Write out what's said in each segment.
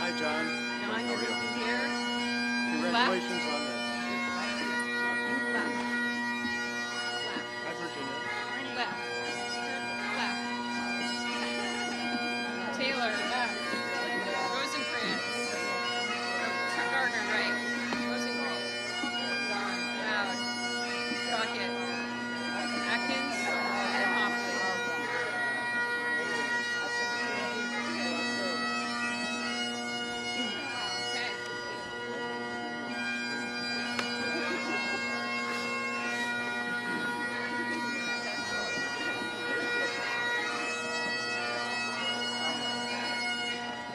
Hi, John. John, you're looking here. Congratulations on this. Left. Hi, Virginia. Left. Left. Taylor. Left. Rosencrantz. Gardner, right. Rosencrantz. John. Loud. Crockett. Atkins. And Hoffley.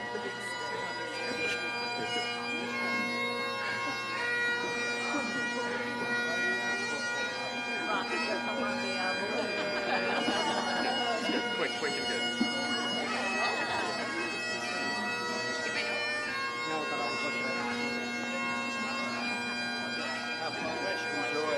Okay. Quick and good. No, but I'll look at it. Have fun. Enjoy.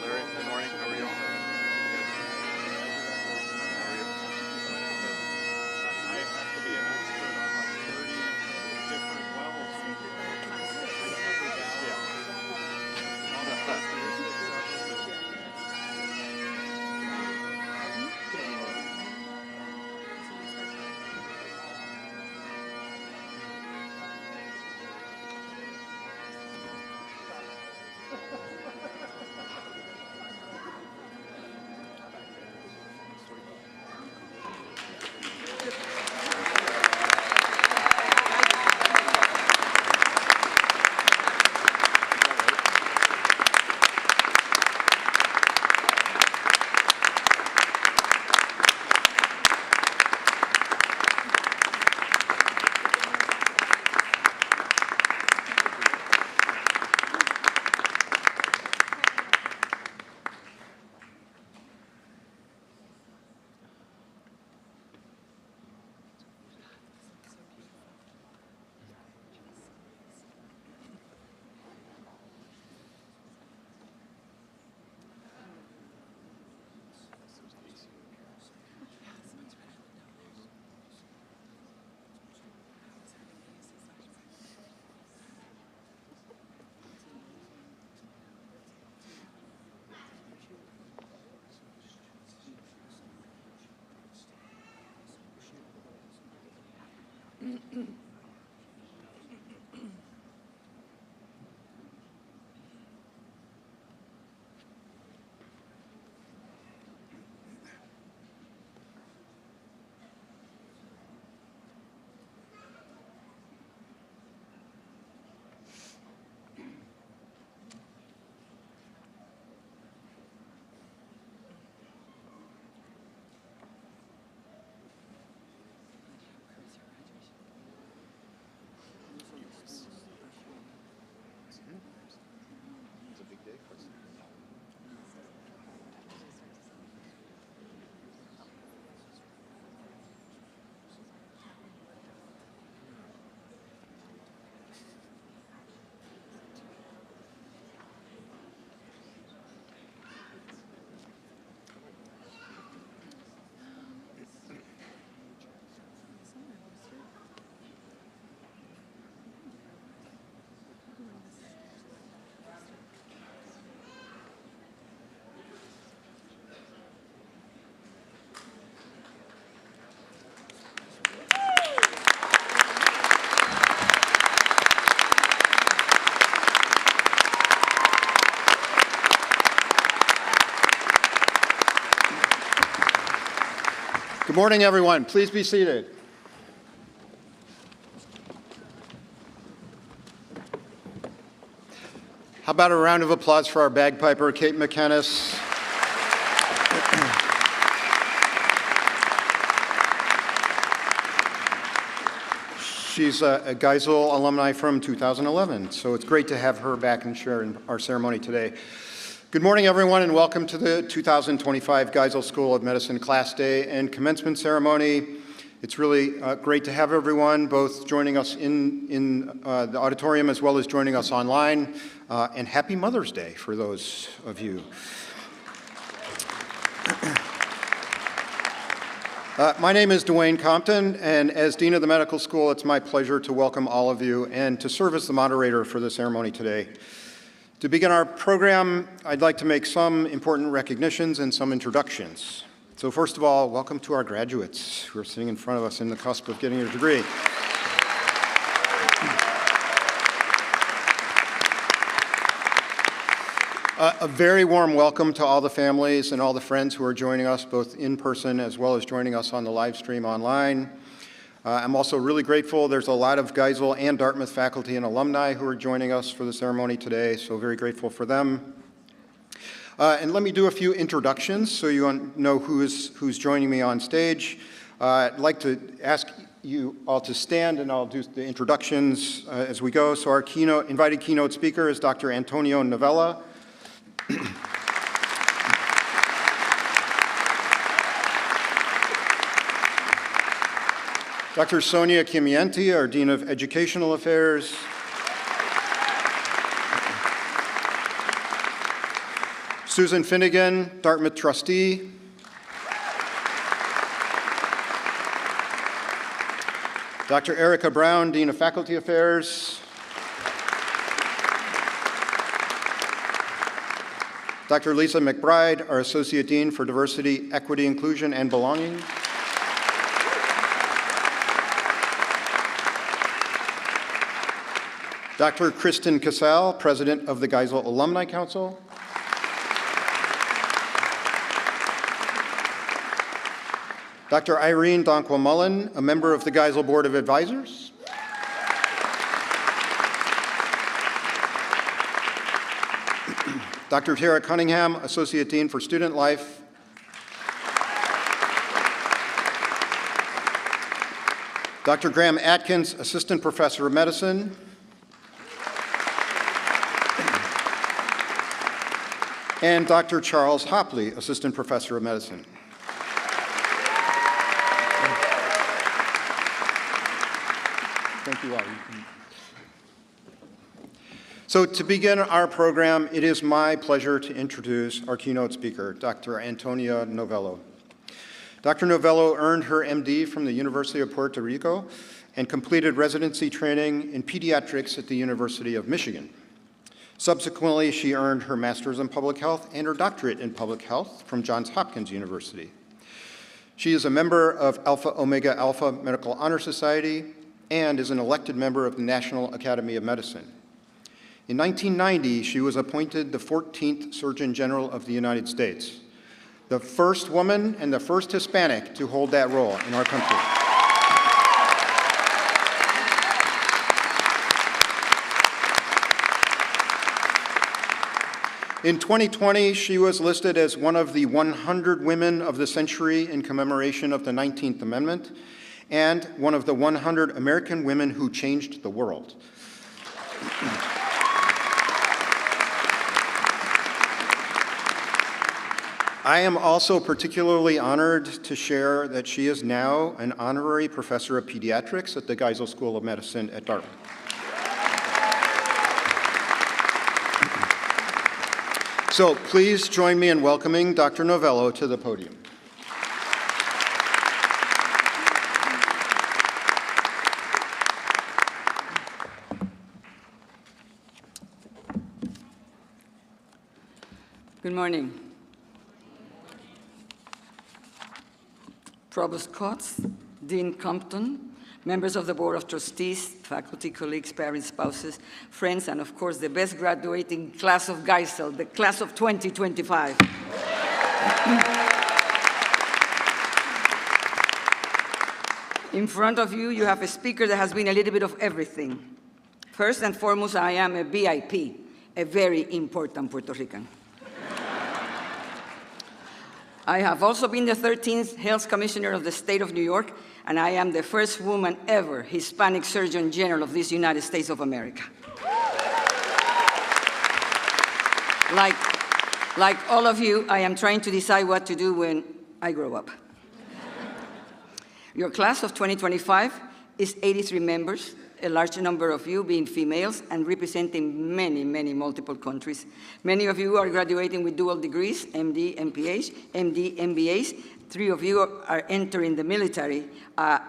Larry, good morning. How are you? Good. How are you? I have to be an expert on like 30 different wells. Yeah. All the characteristics of it. It's a big day for us. Good morning, everyone. Please be seated. How about a round of applause for our bagpiper, Kate McKennis? She's a Geisel alumni from 2011, so it's great to have her back and share in our ceremony today. Good morning, everyone, and welcome to the 2025 Geisel School of Medicine Class Day and Commencement Ceremony. It's really great to have everyone, both joining us in the auditorium as well as joining us online, and happy Mother's Day for those of you. My name is Dwayne Compton, and as Dean of the Medical School, it's my pleasure to welcome all of you and to serve as the moderator for the ceremony today. To begin our program, I'd like to make some important recognitions and some introductions. So first of all, welcome to our graduates who are sitting in front of us in the cusp of getting your degree. A very warm welcome to all the families and all the friends who are joining us both in person as well as joining us on the live stream online. I'm also really grateful. There's a lot of Geisel and Dartmouth faculty and alumni who are joining us for the ceremony today, so very grateful for them. And let me do a few introductions so you know who's joining me on stage. I'd like to ask you all to stand, and I'll do the introductions as we go. So our invited keynote speaker is Dr. Antonio Novella. Dr. Sonia Kimienti, our Dean of Educational Affairs. Susan Finnegan, Dartmouth trustee. Dr. Erica Brown, Dean of Faculty Affairs. Dr. Lisa McBride, our Associate Dean for Diversity, Equity, Inclusion, and Belonging. Dr. Kristen Casal, President of the Geisel Alumni Council. Dr. Irene Donquil-Mullen, a member of the Geisel Board of Advisors. Dr. Tara Cunningham, Associate Dean for Student Life. Dr. Graham Atkins, Assistant Professor of Medicine. And Dr. Charles Hopley, Assistant Professor of Medicine. Thank you all. So to begin our program, it is my pleasure to introduce our keynote speaker, Dr. Antonia Novello. Dr. Novello earned her MD from the University of Puerto Rico and completed residency training in pediatrics at the University of Michigan. Subsequently, she earned her master's in public health and her doctorate in public health from Johns Hopkins University. She is a member of Alpha Omega Alpha Medical Honor Society and is an elected member of the National Academy of Medicine. In 1990, she was appointed the 14th Surgeon General of the United States, the first woman and the first Hispanic to hold that role in our country. In 2020, she was listed as one of the 100 women of the century in commemoration of the 19th Amendment and one of the 100 American women who changed the world. I am also particularly honored to share that she is now an honorary professor of pediatrics at the Geisel School of Medicine at Dartmouth. So please join me in welcoming Dr. Novello to the podium. Good morning. Provost Coates, Dean Compton, members of the Board of Trustees, faculty, colleagues, parents, spouses, friends, and of course the best graduating class of Geisel, the class of 2025. In front of you, you have a speaker that has been a little bit of everything. First and foremost, I am a VIP, a very important Puerto Rican. I have also been the 13th Health Commissioner of the State of New York, and I am the first woman ever Hispanic Surgeon General of this United States of America. Like all of you, I am trying to decide what to do when I grow up. Your class of 2025 is 83 members, a large number of you being females and representing many, many multiple countries. Many of you are graduating with dual degrees, MD, MPH, MD, MBAs. 3 of you are entering the military,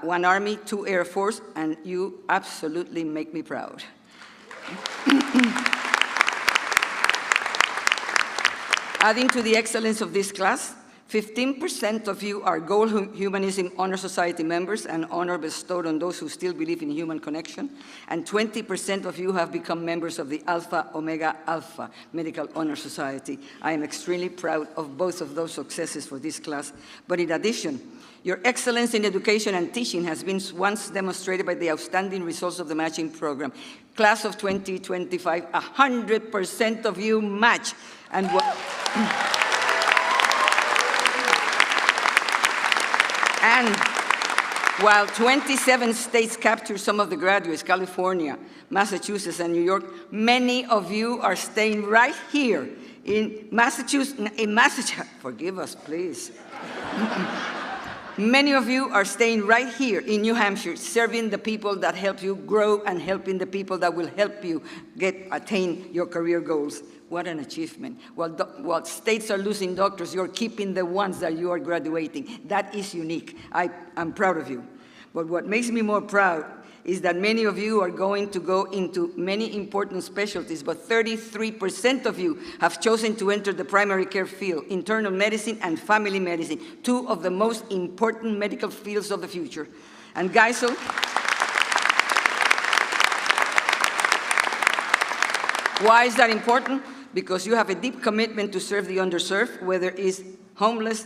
1 Army, 2 Air Force, and you absolutely make me proud. Adding to the excellence of this class, 15% of you are Gold Humanism Honor Society members, an honor bestowed on those who still believe in human connection, and 20% of you have become members of the Alpha Omega Alpha Medical Honor Society. I am extremely proud of both of those successes for this class, but in addition, your excellence in education and teaching has been once demonstrated by the outstanding results of the matching program. Class of 2025, 100% of you match. And while 27 states capture some of the graduates, California, Massachusetts, and New York, many of you are staying right here in Massachusetts, forgive us, please. Many of you are staying right here in New Hampshire, serving the people that help you grow and helping the people that will help you attain your career goals. What an achievement. While states are losing doctors, you're keeping the ones that you are graduating. That is unique. I'm proud of you. But what makes me more proud is that many of you are going to go into many important specialties, but 33% of you have chosen to enter the primary care field, internal medicine and family medicine, 2 of the most important medical fields of the future. And Geisel, why is that important? Because you have a deep commitment to serve the underserved, whether it's homeless,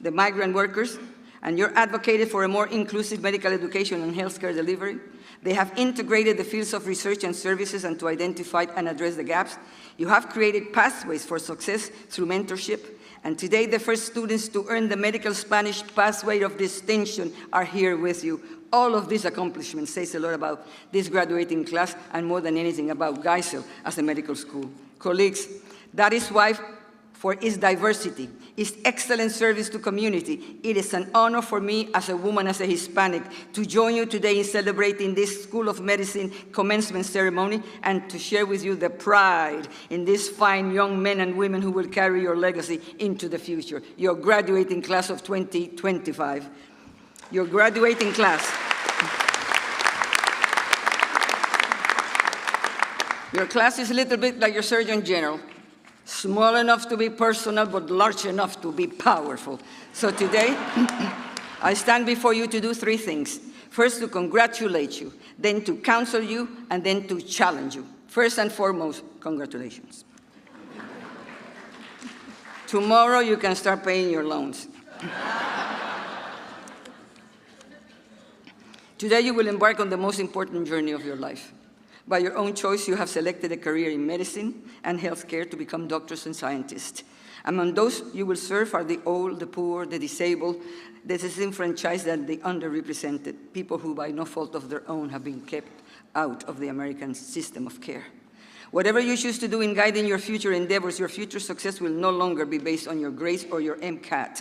the migrant workers, and you're advocated for a more inclusive medical education and healthcare delivery. They have integrated the fields of research and services and to identify and address the gaps. You have created pathways for success through mentorship. And today, the first students to earn the medical Spanish pathway of distinction are here with you. All of these accomplishments says a lot about this graduating class and more than anything about Geisel as a medical school. Colleagues, that is why for its diversity, its excellent service to community, it is an honor for me as a woman, as a Hispanic, to join you today in celebrating this School of Medicine commencement ceremony and to share with you the pride in these fine young men and women who will carry your legacy into the future. Your graduating class of 2025. Your graduating class. Your class is a little bit like your Surgeon General. Small enough to be personal, but large enough to be powerful. So today, I stand before you to do 3 things. First, to congratulate you, then to counsel you, and then to challenge you. First and foremost, congratulations. Tomorrow, you can start paying your loans. Today, you will embark on the most important journey of your life. By your own choice, you have selected a career in medicine and healthcare to become doctors and scientists. Among those you will serve are the old, the poor, the disabled, the disenfranchised, and the underrepresented, people who by no fault of their own have been kept out of the American system of care. Whatever you choose to do in guiding your future endeavors, your future success will no longer be based on your grades or your MCAT.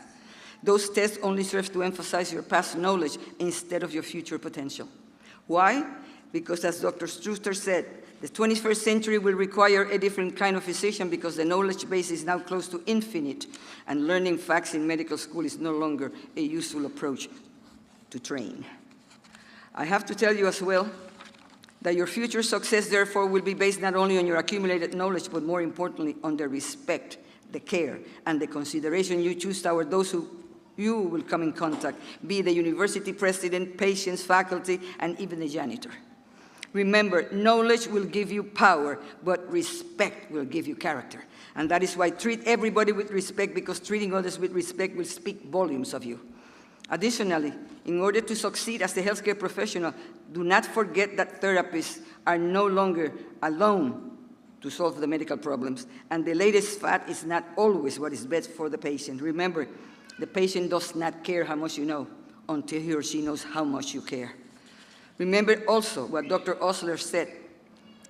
Those tests only serve to emphasize your past knowledge instead of your future potential. Why? Because as Dr. Struster said, the 21st century will require a different kind of physician because the knowledge base is now close to infinite, and learning facts in medical school is no longer a useful approach to train. I have to tell you as well that your future success, therefore, will be based not only on your accumulated knowledge, but more importantly, on the respect, the care, and the consideration you choose toward those who you will come in contact, be the university president, patients, faculty, and even the janitor. Remember, knowledge will give you power, but respect will give you character. And that is why treat everybody with respect, because treating others with respect will speak volumes of you. Additionally, in order to succeed as a healthcare professional, do not forget that therapists are no longer alone to solve the medical problems. And the latest fad is not always what is best for the patient. Remember, the patient does not care how much you know until he or she knows how much you care. Remember also what Dr. Osler said.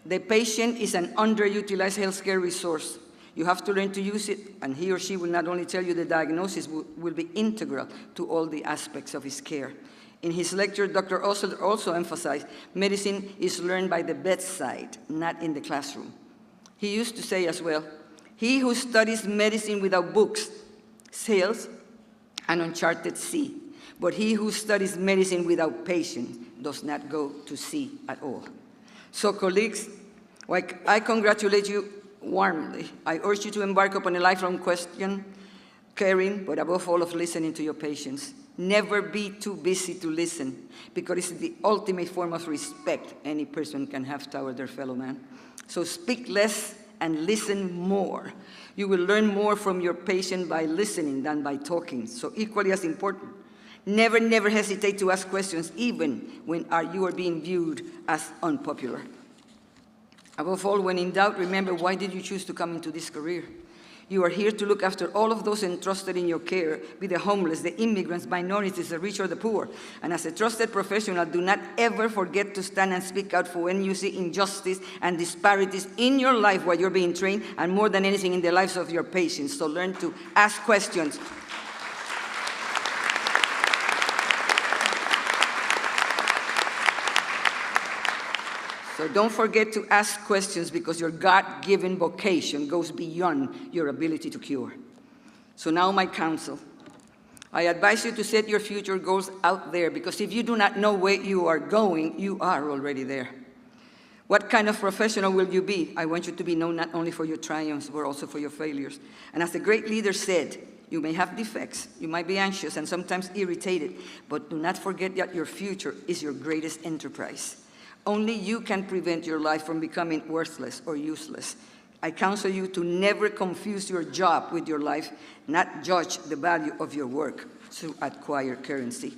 The patient is an underutilized healthcare resource. You have to learn to use it, and he or she will not only tell you the diagnosis, will be integral to all the aspects of his care. In his lecture, Dr. Osler also emphasized medicine is learned by the bedside, not in the classroom. He used to say as well, he who studies medicine without books sails an uncharted sea, but he who studies medicine without patience does not go to sea at all. So colleagues, I congratulate you warmly. I urge you to embark upon a lifelong question, caring, but above all of listening to your patients. Never be too busy to listen, because it's the ultimate form of respect any person can have toward their fellow man. So speak less and listen more. You will learn more from your patient by listening than by talking. So equally as important, never, never hesitate to ask questions, even when you are being viewed as unpopular. Above all, when in doubt, remember, why did you choose to come into this career? You are here to look after all of those entrusted in your care, be the homeless, the immigrants, minorities, the rich or the poor. And as a trusted professional, do not ever forget to stand and speak out for when you see injustice and disparities in your life while you're being trained, and more than anything in the lives of your patients. So learn to ask questions. So don't forget to ask questions, because your God-given vocation goes beyond your ability to cure. So now my counsel. I advise you to set your future goals out there, because if you do not know where you are going, you are already there. What kind of professional will you be? I want you to be known not only for your triumphs, but also for your failures. And as the great leader said, you may have defects, you might be anxious and sometimes irritated, but do not forget that your future is your greatest enterprise. Only you can prevent your life from becoming worthless or useless. I counsel you to never confuse your job with your life, not judge the value of your work to acquire currency.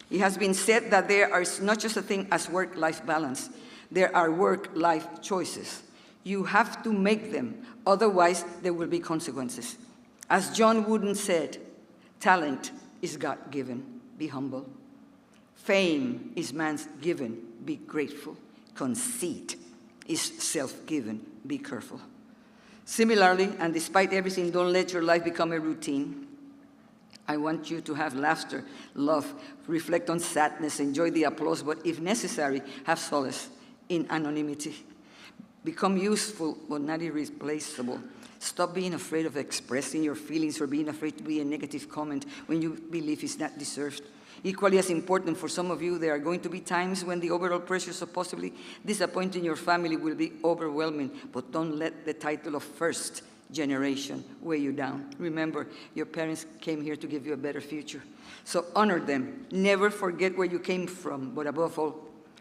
It has been said that there is not just a thing as work-life balance. There are work-life choices. You have to make them, otherwise there will be consequences. As John Wooden said, talent is God-given. Be humble. Fame is man's given. Be grateful. Conceit is self-given. Be careful. Similarly, and despite everything, don't let your life become a routine. I want you to have laughter, love, reflect on sadness, enjoy the applause, but if necessary, have solace in anonymity. Become useful, but not irreplaceable. Stop being afraid of expressing your feelings or being afraid to be a negative comment when you believe it's not deserved. Equally as important, for some of you, there are going to be times when the overall pressures of possibly disappointing your family will be overwhelming, but don't let the title of first generation weigh you down. Remember, your parents came here to give you a better future. So honor them. Never forget where you came from, but above all,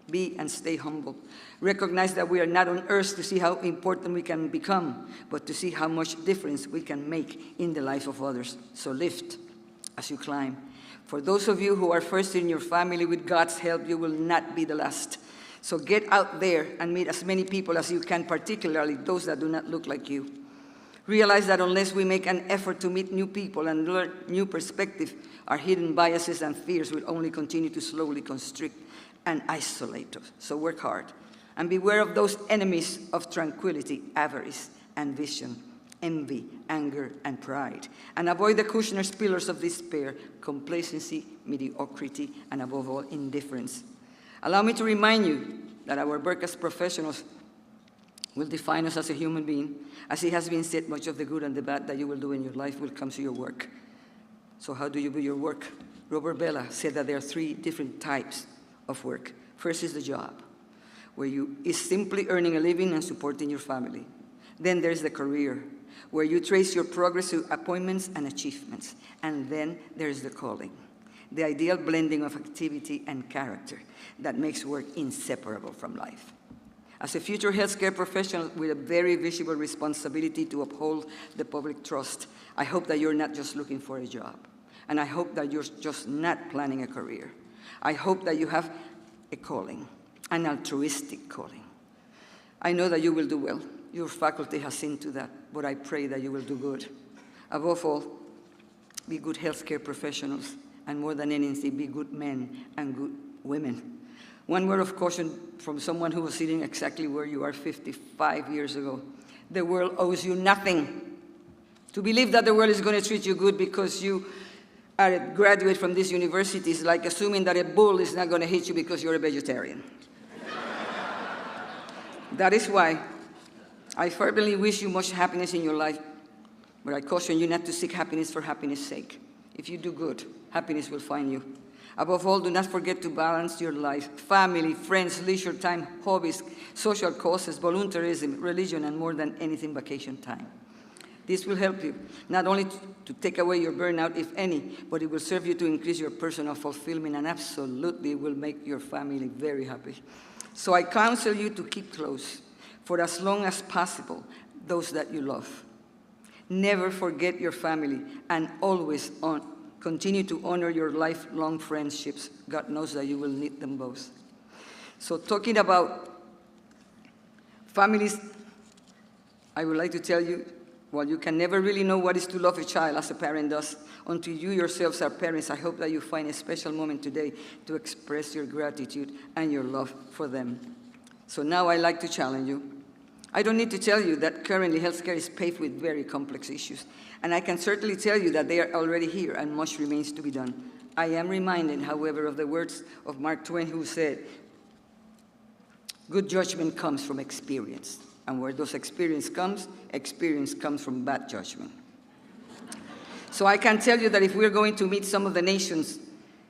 be and stay humble. Recognize that we are not on earth to see how important we can become, but to see how much difference we can make in the life of others. So lift as you climb. For those of you who are first in your family, with God's help, you will not be the last. So get out there and meet as many people as you can, particularly those that do not look like you. Realize that unless we make an effort to meet new people and learn new perspectives, our hidden biases and fears will only continue to slowly constrict and isolate us. So work hard. And beware of those enemies of tranquility, avarice, ambition, envy, anger, and pride. And avoid the Kushner's pillars of despair, complacency, mediocrity, and above all, indifference. Allow me to remind you that our work as professionals will define us as a human being. As it has been said, much of the good and the bad that you will do in your life will come to your work. So how do you do your work? Robert Bella said that there are 3 different types of work. First is the job, where you is simply earning a living and supporting your family. Then there's the career, where you trace your progress through appointments and achievements. And then there's the calling, the ideal blending of activity and character that makes work inseparable from life. As a future healthcare professional with a very visible responsibility to uphold the public trust, I hope that you're not just looking for a job. And I hope that you're just not planning a career. I hope that you have a calling, an altruistic calling. I know that you will do well. your faculty has seen to that, but I pray that you will do good. Above all, be good healthcare professionals, and more than anything, be good men and good women. One word of caution from someone who was sitting exactly where you are 55 years ago. The world owes you nothing. To believe that the world is going to treat you good because you are a graduate from this university is like assuming that a bull is not going to hit you because you're a vegetarian. That is why I fervently wish you much happiness in your life, but I caution you not to seek happiness for happiness' sake. If you do good, happiness will find you. Above all, do not forget to balance your life: family, friends, leisure time, hobbies, social causes, volunteerism, religion, and more than anything, vacation time. This will help you not only to take away your burnout, if any, but it will serve you to increase your personal fulfillment, and absolutely will make your family very happy. So I counsel you to keep close, for as long as possible, those that you love. Never forget your family, and always continue to honor your lifelong friendships. God knows that you will need them both. So talking about families, I would like to tell you, while you can never really know what is to love a child as a parent does, until you yourselves are parents, I hope that you find a special moment today to express your gratitude and your love for them. So now I'd like to challenge you. I don't need to tell you that currently healthcare is paved with very complex issues, and I can certainly tell you that they are already here and much remains to be done. I am reminded, however, of the words of Mark Twain, who said, "Good judgment comes from experience, and where those experience comes from bad judgment." So I can tell you that if we're going to meet some of the nation's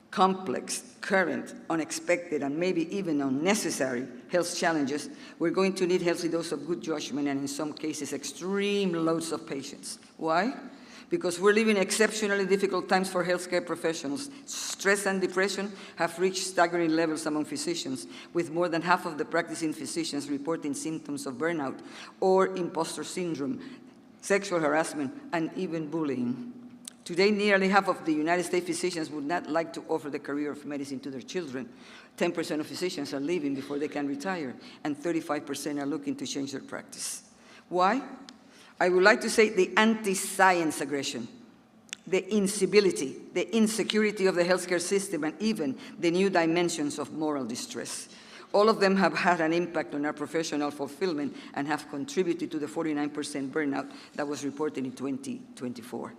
complex, current, unexpected, and maybe even unnecessary health challenges, we're going to need a healthy dose of good judgment and in some cases extreme loads of patience. Why? Because we're living exceptionally difficult times for healthcare professionals. Stress and depression have reached staggering levels among physicians, with more than half of the practicing physicians reporting symptoms of burnout or imposter syndrome, sexual harassment, and even bullying. Today, nearly half of the United States physicians would not like to offer the career of medicine to their children. 10% of physicians are leaving before they can retire, and 35% are looking to change their practice. Why? I would like to say the anti-science aggression, the incivility, the insecurity of the healthcare system, and even the new dimensions of moral distress. All of them have had an impact on our professional fulfillment and have contributed to the 49% burnout that was reported in 2024.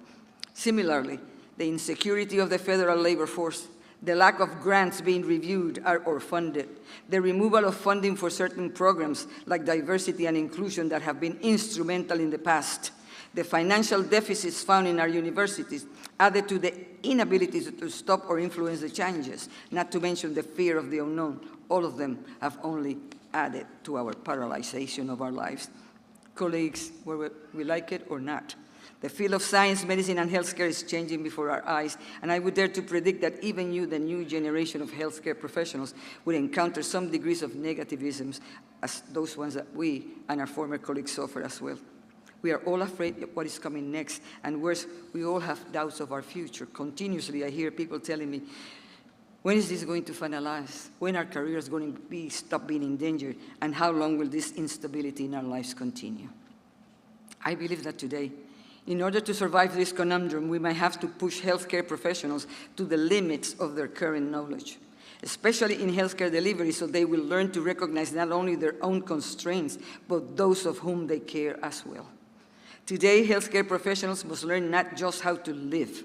Similarly, the insecurity of the federal labor force, the lack of grants being reviewed or funded, the removal of funding for certain programs like diversity and inclusion that have been instrumental in the past, the financial deficits found in our universities, added to the inability to stop or influence the changes, not to mention the fear of the unknown. All of them have only added to our paralyzation of our lives. Colleagues, whether we like it or not, the field of science, medicine, and healthcare is changing before our eyes, and I would dare to predict that even you, the new generation of healthcare professionals, will encounter some degrees of negativism as those ones that we and our former colleagues suffer as well. We are all afraid of what is coming next, and worse, we all have doubts of our future. Continuously, I hear people telling me, when is this going to finalize? When are careers going to stop being in danger? And how long will this instability in our lives continue? I believe that today, in order to survive this conundrum, we might have to push healthcare professionals to the limits of their current knowledge, especially in healthcare delivery, so they will learn to recognize not only their own constraints, but those of whom they care as well. Today, healthcare professionals must learn not just how to live,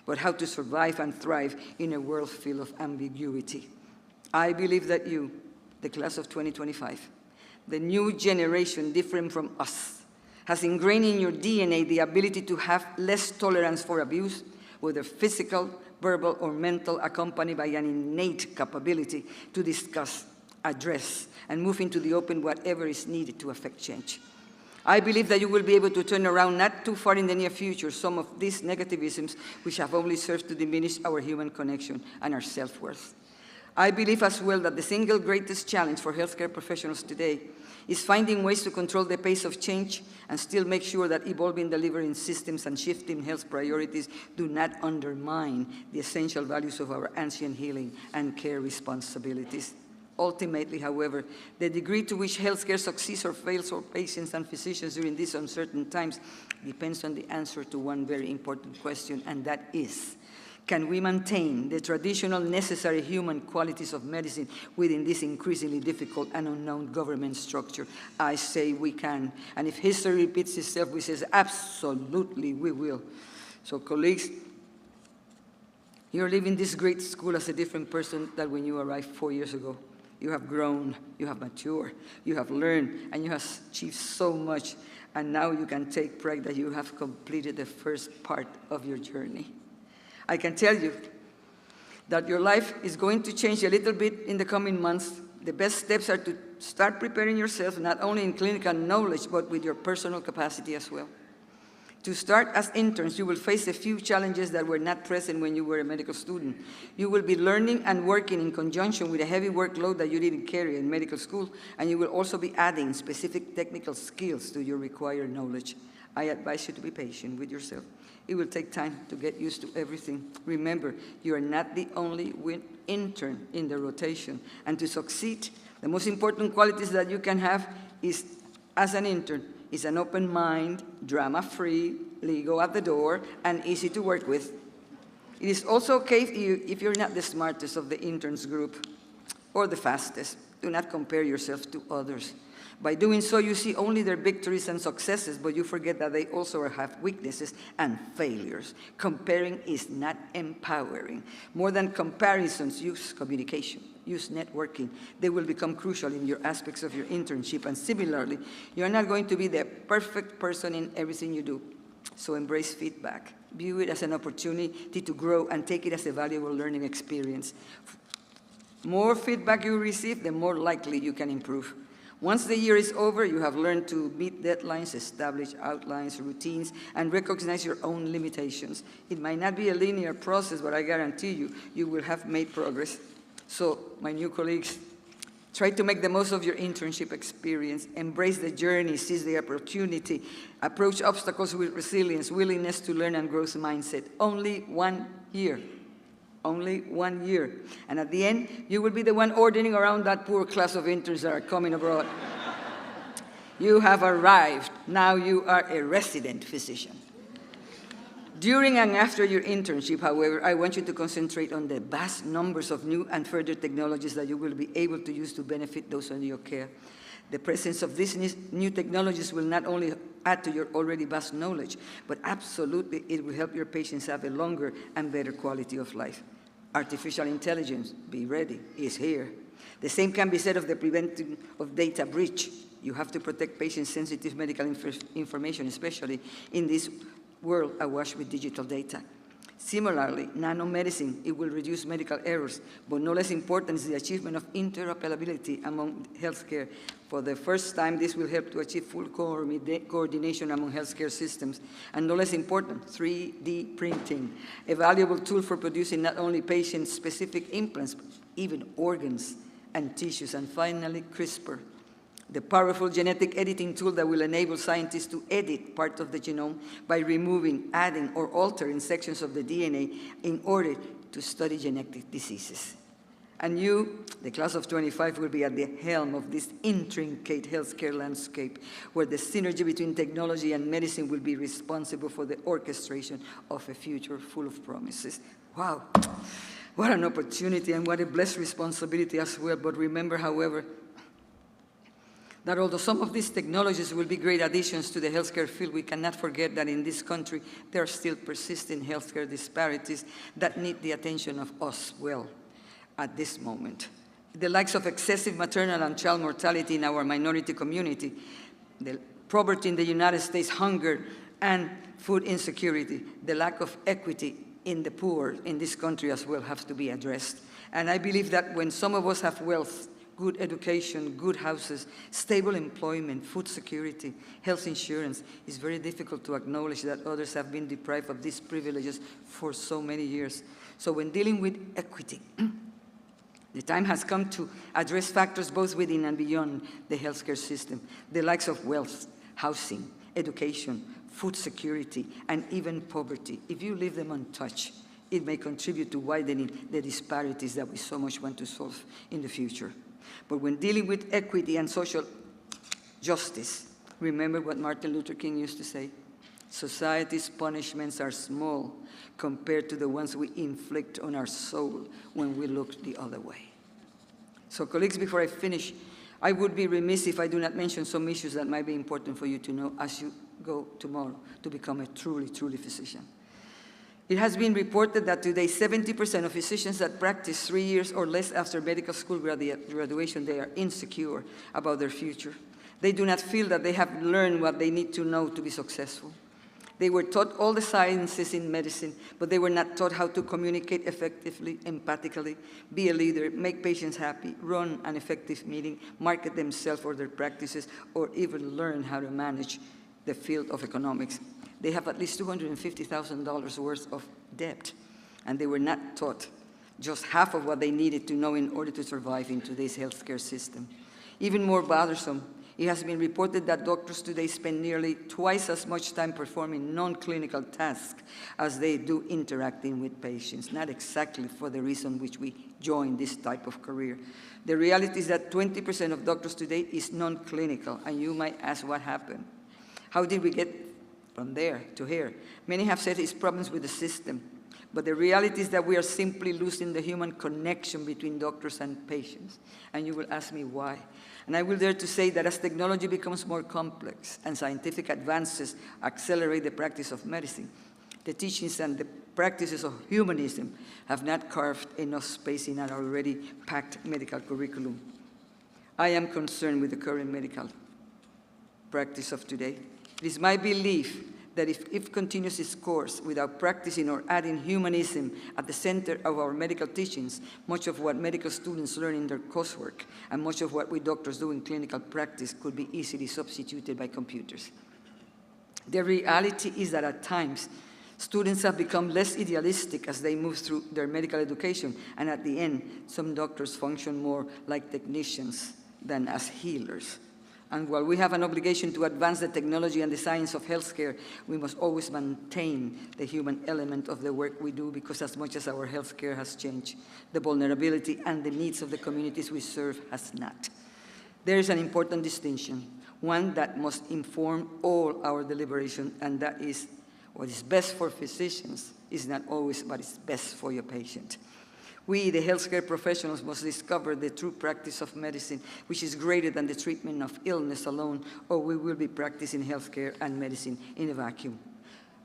but how to survive and thrive in a world full of ambiguity. I believe that you, the class of 2025, the new generation different from us, has ingrained in your DNA the ability to have less tolerance for abuse, whether physical, verbal, or mental, accompanied by an innate capability to discuss, address, and move into the open whatever is needed to affect change. I believe that you will be able to turn around not too far in the near future some of these negativisms which have only served to diminish our human connection and our self-worth. I believe as well that the single greatest challenge for healthcare professionals today is finding ways to control the pace of change and still make sure that evolving delivery systems and shifting health priorities do not undermine the essential values of our ancient healing and care responsibilities. Ultimately, however, the degree to which healthcare succeeds or fails for patients and physicians during these uncertain times depends on the answer to one very important question, and that is, can we maintain the traditional necessary human qualities of medicine within this increasingly difficult and unknown government structure? I say we can. And if history repeats itself, we say absolutely we will. So colleagues, you're leaving this great school as a different person than when you arrived 4 years ago. You have grown, you have matured, you have learned, and you have achieved so much. And now you can take pride that you have completed the first part of your journey. I can tell you that your life is going to change a little bit in the coming months. The best steps are to start preparing yourself, not only in clinical knowledge, but with your personal capacity as well. To start as interns, you will face a few challenges that were not present when you were a medical student. You will be learning and working in conjunction with a heavy workload that you didn't carry in medical school, and you will also be adding specific technical skills to your required knowledge. I advise you to be patient with yourself. It will take time to get used to everything. Remember, you are not the only intern in the rotation. And to succeed, the most important qualities that you can have is, as an intern, is an open mind, drama-free, legal at the door, and easy to work with. It is also okay if you're not the smartest of the interns group or the fastest. Do not compare yourself to others. By doing so, you see only their victories and successes, but you forget that they also have weaknesses and failures. Comparing is not empowering. More than comparisons, use communication, use networking. They will become crucial in your aspects of your internship, and similarly, you're not going to be the perfect person in everything you do. So embrace feedback. View it as an opportunity to grow and take it as a valuable learning experience. More feedback you receive, the more likely you can improve. Once the year is over, you have learned to meet deadlines, establish outlines, routines, and recognize your own limitations. It might not be a linear process, but I guarantee you, you will have made progress. So, my new colleagues, try to make the most of your internship experience. Embrace the journey, seize the opportunity, approach obstacles with resilience, willingness to learn, and growth mindset. Only 1 year. Only 1 year. And at the end, you will be the one ordering around that poor class of interns that are coming abroad. You have arrived. Now you are a resident physician. During and after your internship, however, I want you to concentrate on the vast numbers of new and further technologies that you will be able to use to benefit those under your care. The presence of these new technologies will not only add to your already vast knowledge, but absolutely it will help your patients have a longer and better quality of life. Artificial intelligence, be ready, is here. The same can be said of the prevention of data breach. You have to protect patients' sensitive medical information, especially in this world awash with digital data. Similarly, nanomedicine, it will reduce medical errors, but no less important is the achievement of interoperability among healthcare. For the first time, this will help to achieve full coordination among healthcare systems. And no less important, 3D printing, a valuable tool for producing not only patient-specific implants, but even organs and tissues. And finally, CRISPR, the powerful genetic editing tool that will enable scientists to edit part of the genome by removing, adding, or altering sections of the DNA in order to study genetic diseases. And you, the class of 25, will be at the helm of this intricate healthcare landscape where the synergy between technology and medicine will be responsible for the orchestration of a future full of promises. Wow, what an opportunity and what a blessed responsibility as well. But remember, however, that although some of these technologies will be great additions to the healthcare field, we cannot forget that in this country, there are still persistent healthcare disparities that need the attention of us well at this moment. The likes of excessive maternal and child mortality in our minority community, the poverty in the United States, hunger and food insecurity, the lack of equity in the poor in this country as well have to be addressed. And I believe that when some of us have wealth, good education, good houses, stable employment, food security, health insurance, it's very difficult to acknowledge that others have been deprived of these privileges for so many years. So when dealing with equity, the time has come to address factors both within and beyond the healthcare system, the likes of wealth, housing, education, food security, and even poverty. If you leave them untouched, it may contribute to widening the disparities that we so much want to solve in the future. But when dealing with equity and social justice, remember what Martin Luther King used to say, society's punishments are small compared to the ones we inflict on our soul when we look the other way. So colleagues, before I finish, I would be remiss if I do not mention some issues that might be important for you to know as you go tomorrow to become a truly physician. It has been reported that today 70% of physicians that practice 3 years or less after medical school graduation, they are insecure about their future. They do not feel that they have learned what they need to know to be successful. They were taught all the sciences in medicine, but they were not taught how to communicate effectively, empathically, be a leader, make patients happy, run an effective meeting, market themselves or their practices, or even learn how to manage the field of economics. They have at least $250,000 worth of debt, and they were not taught just half of what they needed to know in order to survive in today's healthcare system. Even more bothersome, it has been reported that doctors today spend nearly twice as much time performing non-clinical tasks as they do interacting with patients, not exactly for the reason which we joined this type of career. The reality is that 20% of doctors today is non-clinical, and you might ask what happened. How did we get from there to here? Many have said it's problems with the system, but the reality is that we are simply losing the human connection between doctors and patients, and you will ask me why. And I will dare to say that as technology becomes more complex and scientific advances accelerate the practice of medicine, the teachings and the practices of humanism have not carved enough space in our already packed medical curriculum. I am concerned with the current medical practice of today. It is my belief that if it continues its course without practicing or adding humanism at the center of our medical teachings, much of what medical students learn in their coursework and much of what we doctors do in clinical practice could be easily substituted by computers. The reality is that at times, students have become less idealistic as they move through their medical education, and at the end, some doctors function more like technicians than as healers. And while we have an obligation to advance the technology and the science of healthcare, we must always maintain the human element of the work we do, because as much as our healthcare has changed, the vulnerability and the needs of the communities we serve has not. There is an important distinction, one that must inform all our deliberation, and that is what is best for physicians is not always what is best for your patient. We, the healthcare professionals, must discover the true practice of medicine, which is greater than the treatment of illness alone, or we will be practicing healthcare and medicine in a vacuum.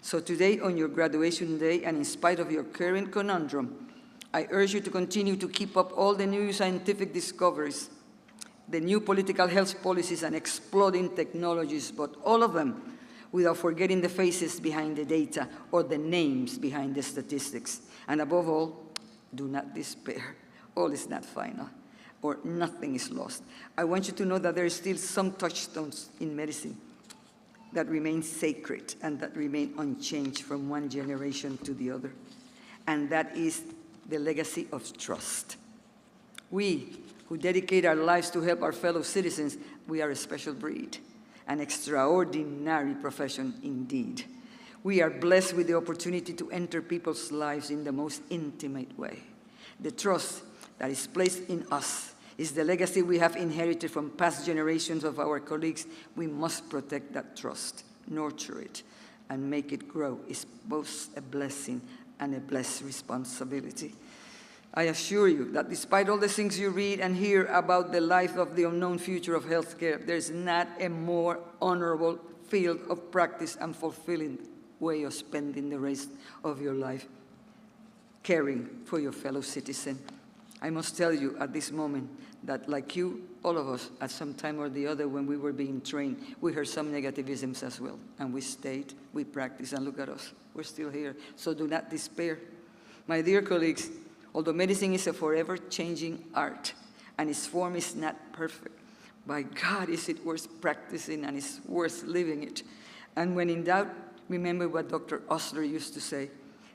So today, on your graduation day, and in spite of your current conundrum, I urge you to continue to keep up all the new scientific discoveries, the new political health policies and exploding technologies, but all of them without forgetting the faces behind the data or the names behind the statistics. And above all, do not despair. All is not final, or nothing is lost. I want you to know that there are still some touchstones in medicine that remain sacred and that remain unchanged from one generation to the other. And that is the legacy of trust. We who dedicate our lives to help our fellow citizens, we are a special breed, an extraordinary profession indeed. We are blessed with the opportunity to enter people's lives in the most intimate way. The trust that is placed in us is the legacy we have inherited from past generations of our colleagues. We must protect that trust, nurture it, and make it grow. It's both a blessing and a blessed responsibility. I assure you that despite all the things you read and hear about the life of the unknown future of healthcare, there's not a more honorable field of practice and fulfilling way of spending the rest of your life, caring for your fellow citizen. I must tell you at this moment that, like you, all of us, at some time or the other when we were being trained, we heard some negativisms as well, and we stayed, we practiced, and look at us, we're still here. So do not despair. My dear colleagues, although medicine is a forever changing art, and its form is not perfect, by God, is it worth practicing and it's worth living it. And when in doubt, remember what Dr. Osler used to say,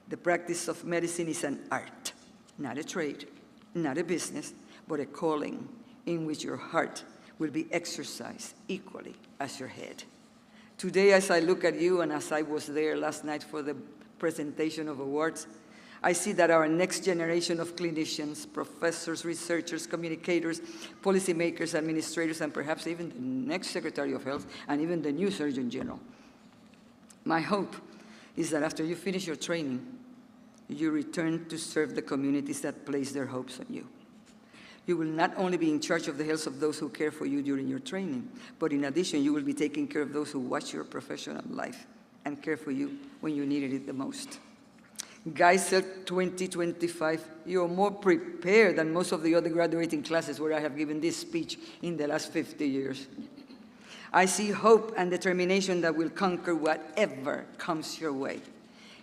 the practice of medicine is an art, not a trade, not a business, but a calling in which your heart will be exercised equally as your head. Today, as I look at you and as I was there last night for the presentation of awards, I see that our next generation of clinicians, professors, researchers, communicators, policymakers, administrators, and perhaps even the next Secretary of Health, and even the new Surgeon General. My hope is that after you finish your training, you return to serve the communities that place their hopes on you. You will not only be in charge of the health of those who care for you during your training, but in addition, you will be taking care of those who watch your professional life and care for you when you needed it the most. Geisel 2025, you're more prepared than most of the other graduating classes where I have given this speech in the last 50 years. I see hope and determination that will conquer whatever comes your way.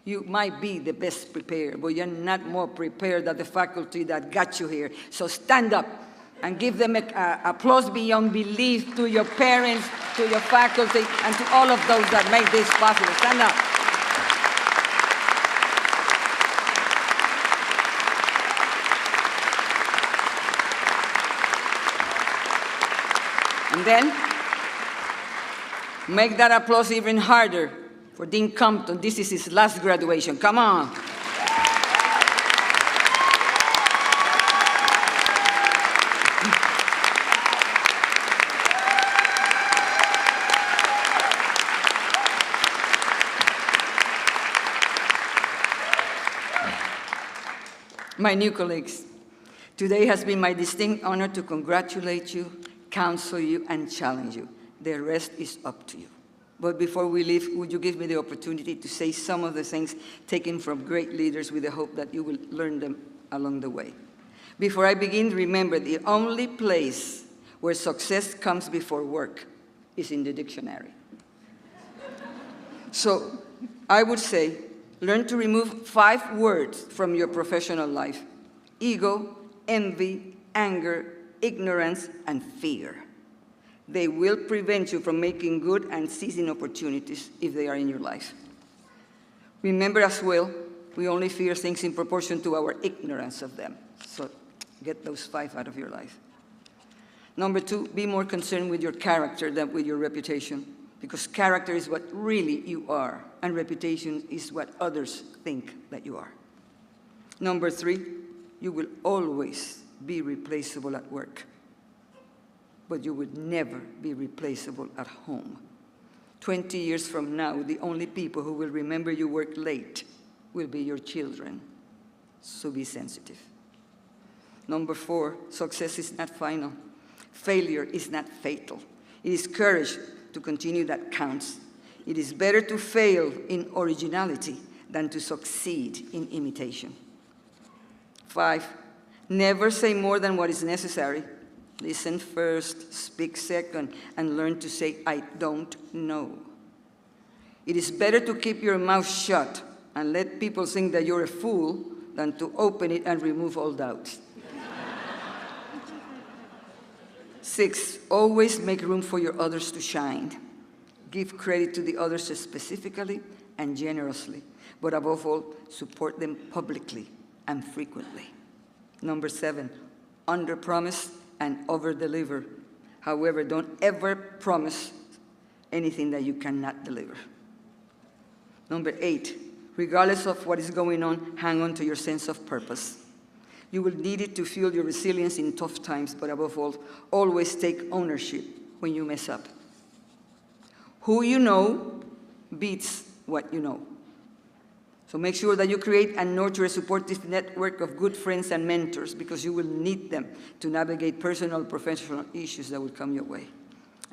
You might be the best prepared, but you're not more prepared than the faculty that got you here. So stand up and give them applause beyond belief to your parents, to your faculty, and to all of those that made this possible. Stand up. And then, make that applause even harder for Dean Compton. This is his last graduation. Come on. My new colleagues, today has been my distinct honor to congratulate you, counsel you, and challenge you. The rest is up to you. But before we leave, would you give me the opportunity to say some of the things taken from great leaders with the hope that you will learn them along the way. Before I begin, remember the only place where success comes before work is in the dictionary. So I would say, learn to remove 5 words from your professional life: ego, envy, anger, ignorance, and fear. They will prevent you from making good and seizing opportunities if they are in your life. Remember as well, we only fear things in proportion to our ignorance of them. So get those 5 out of your life. Number 2, be more concerned with your character than with your reputation, because character is what really you are, and reputation is what others think that you are. Number 3, you will always be replaceable at work, but you would never be replaceable at home. 20 years from now, the only people who will remember you work late will be your children, so be sensitive. Number 4, success is not final. Failure is not fatal. It is courage to continue that counts. It is better to fail in originality than to succeed in imitation. 5, never say more than what is necessary. Listen first, speak second, and learn to say, I don't know. It is better to keep your mouth shut and let people think that you're a fool than to open it and remove all doubts. 6, always make room for your others to shine. Give credit to the others specifically and generously, but above all, support them publicly and frequently. Number 7, under-promise and over-deliver. However, don't ever promise anything that you cannot deliver. Number 8, regardless of what is going on, hang on to your sense of purpose. You will need it to fuel your resilience in tough times, but above all, always take ownership when you mess up. Who you know beats what you know. So make sure that you create and nurture a supportive network of good friends and mentors, because you will need them to navigate personal and professional issues that will come your way.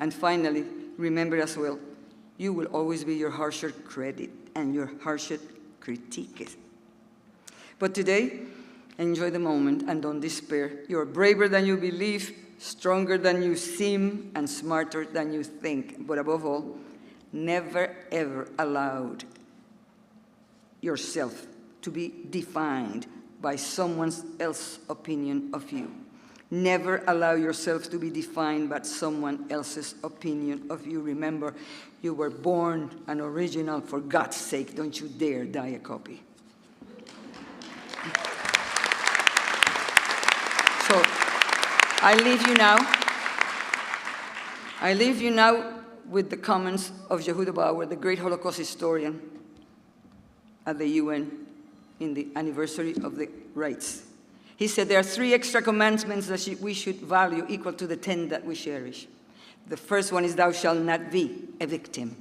And finally, remember as well, you will always be your harsher critic and your harsher critique. But today, enjoy the moment and don't despair. You're braver than you believe, stronger than you seem, and smarter than you think. But above all, never ever allow yourself to be defined by someone else's opinion of you. Never allow yourself to be defined by someone else's opinion of you. Remember, you were born an original. For God's sake, don't you dare die a copy. So, I leave you now with the comments of Yehuda Bauer, the great Holocaust historian at the UN, in the anniversary of the rites. He said there are 3 extra commandments that we should value equal to the 10 that we cherish. The first one is thou shalt not be a victim.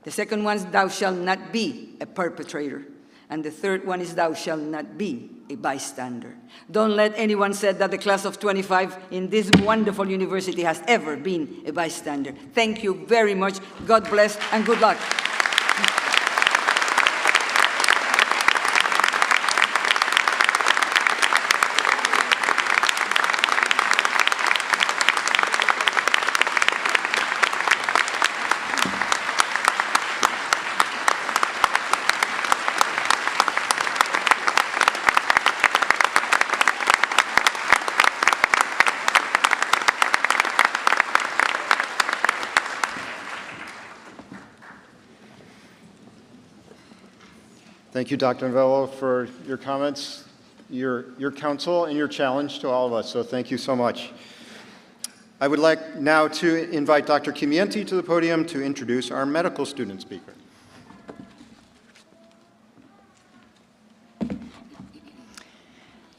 The second one is thou shalt not be a perpetrator. And the third one is thou shalt not be a bystander. Don't let anyone say that the class of 25 in this wonderful university has ever been a bystander. Thank you very much. God bless and good luck. Thank you, Dr. Novello, for your comments, your counsel, and your challenge to all of us. So thank you so much. I would like now to invite Dr. Kimienti to the podium to introduce our medical student speaker.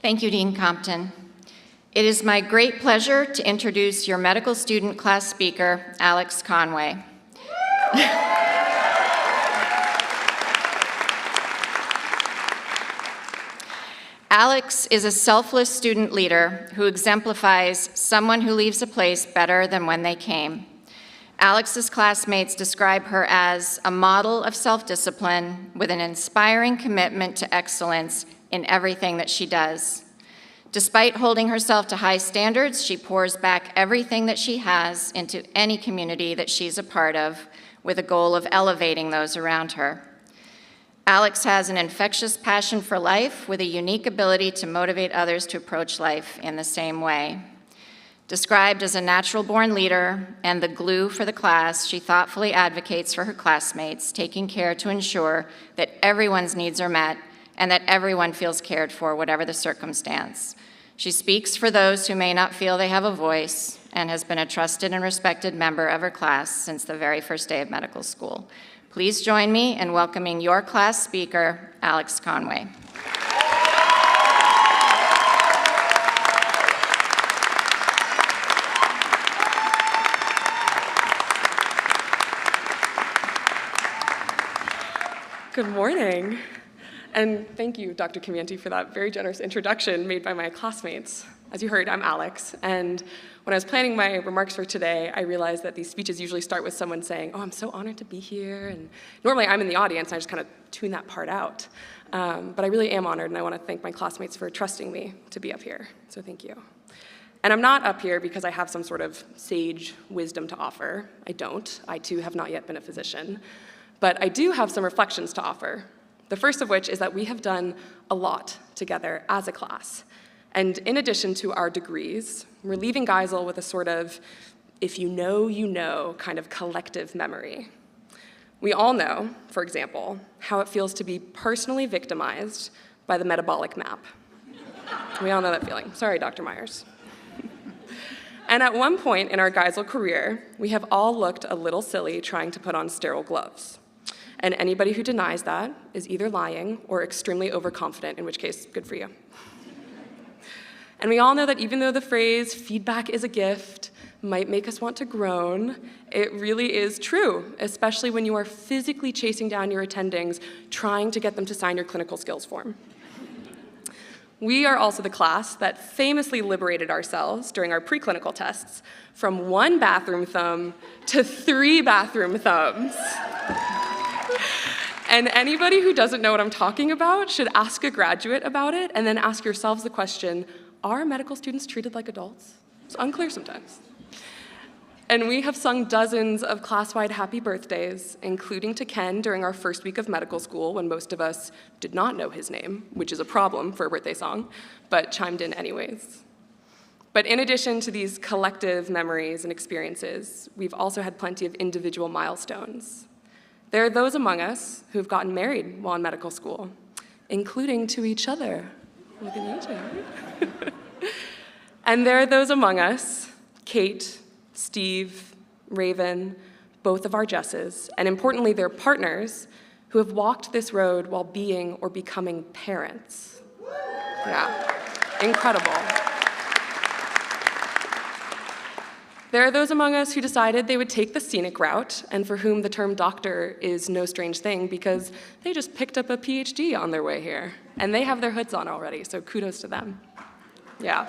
Thank you, Dean Compton. It is my great pleasure to introduce your medical student class speaker, Alex Conway. Alex is a selfless student leader who exemplifies someone who leaves a place better than when they came. Alex's classmates describe her as a model of self-discipline with an inspiring commitment to excellence in everything that she does. Despite holding herself to high standards, she pours back everything that she has into any community that she's a part of with a goal of elevating those around her. Alex has an infectious passion for life with a unique ability to motivate others to approach life in the same way. Described as a natural-born leader and the glue for the class, she thoughtfully advocates for her classmates, taking care to ensure that everyone's needs are met and that everyone feels cared for, whatever the circumstance. She speaks for those who may not feel they have a voice and has been a trusted and respected member of her class since the very first day of medical school. Please join me in welcoming your class speaker, Alex Conway. Good morning. And thank you, Dr. Kimienti, for that very generous introduction made by my classmates. As you heard, I'm Alex, and when I was planning my remarks for today, I realized that these speeches usually start with someone saying, oh, I'm so honored to be here, and normally I'm in the audience, and I just kind of tune that part out. But I really am honored, and I want to thank my classmates for trusting me to be up here, so thank you. And I'm not up here because I have some sort of sage wisdom to offer. I don't. I, too, have not yet been a physician. But I do have some reflections to offer. The first of which is that we have done a lot together as a class. And in addition to our degrees, we're leaving Geisel with a sort of, if you know kind of collective memory. We all know, for example, how it feels to be personally victimized by the metabolic map. We all know that feeling. Sorry, Dr. Myers. And at one point in our Geisel career, we have all looked a little silly trying to put on sterile gloves. And anybody who denies that is either lying or extremely overconfident, in which case, good for you. And we all know that even though the phrase, feedback is a gift, might make us want to groan, it really is true, especially when you are physically chasing down your attendings, trying to get them to sign your clinical skills form. We are also the class that famously liberated ourselves during our preclinical tests from 1 bathroom thumb to 3 bathroom thumbs. And anybody who doesn't know what I'm talking about should ask a graduate about it and then ask yourselves the question, are medical students treated like adults? It's unclear sometimes. And we have sung dozens of class-wide happy birthdays, including to Ken during our first week of medical school when most of us did not know his name, which is a problem for a birthday song, but chimed in anyways. But in addition to these collective memories and experiences, we've also had plenty of individual milestones. There are those among us who've gotten married while in medical school, including to each other. Look at you. And there are those among us, Kate, Steve, Raven, both of our Jesses, and importantly, their partners, who have walked this road while being or becoming parents. Yeah, incredible. There are those among us who decided they would take the scenic route and for whom the term doctor is no strange thing because they just picked up a PhD on their way here. And they have their hoods on already, so kudos to them. Yeah.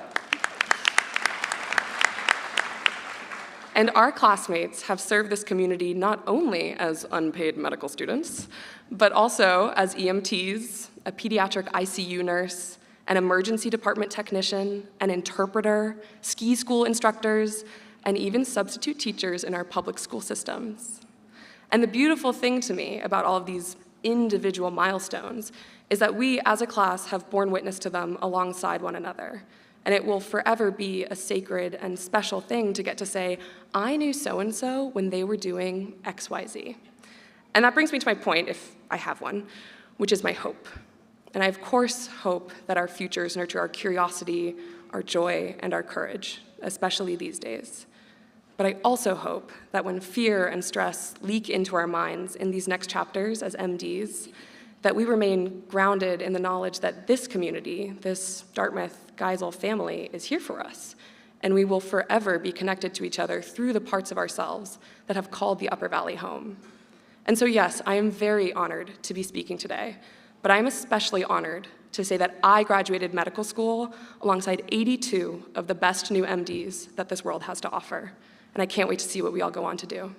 And our classmates have served this community not only as unpaid medical students, but also as EMTs, a pediatric ICU nurse, an emergency department technician, an interpreter, ski school instructors, and even substitute teachers in our public school systems. And the beautiful thing to me about all of these individual milestones is that we as a class have borne witness to them alongside one another. And it will forever be a sacred and special thing to get to say, I knew so-and-so when they were doing XYZ. And that brings me to my point, if I have one, which is my hope. And I, of course, hope that our futures nurture our curiosity, our joy, and our courage, especially these days. But I also hope that when fear and stress leak into our minds in these next chapters as MDs, that we remain grounded in the knowledge that this community, this Dartmouth Geisel family, is here for us, and we will forever be connected to each other through the parts of ourselves that have called the Upper Valley home. And so yes, I am very honored to be speaking today, but I'm especially honored to say that I graduated medical school alongside 82 of the best new MDs that this world has to offer. And I can't wait to see what we all go on to do.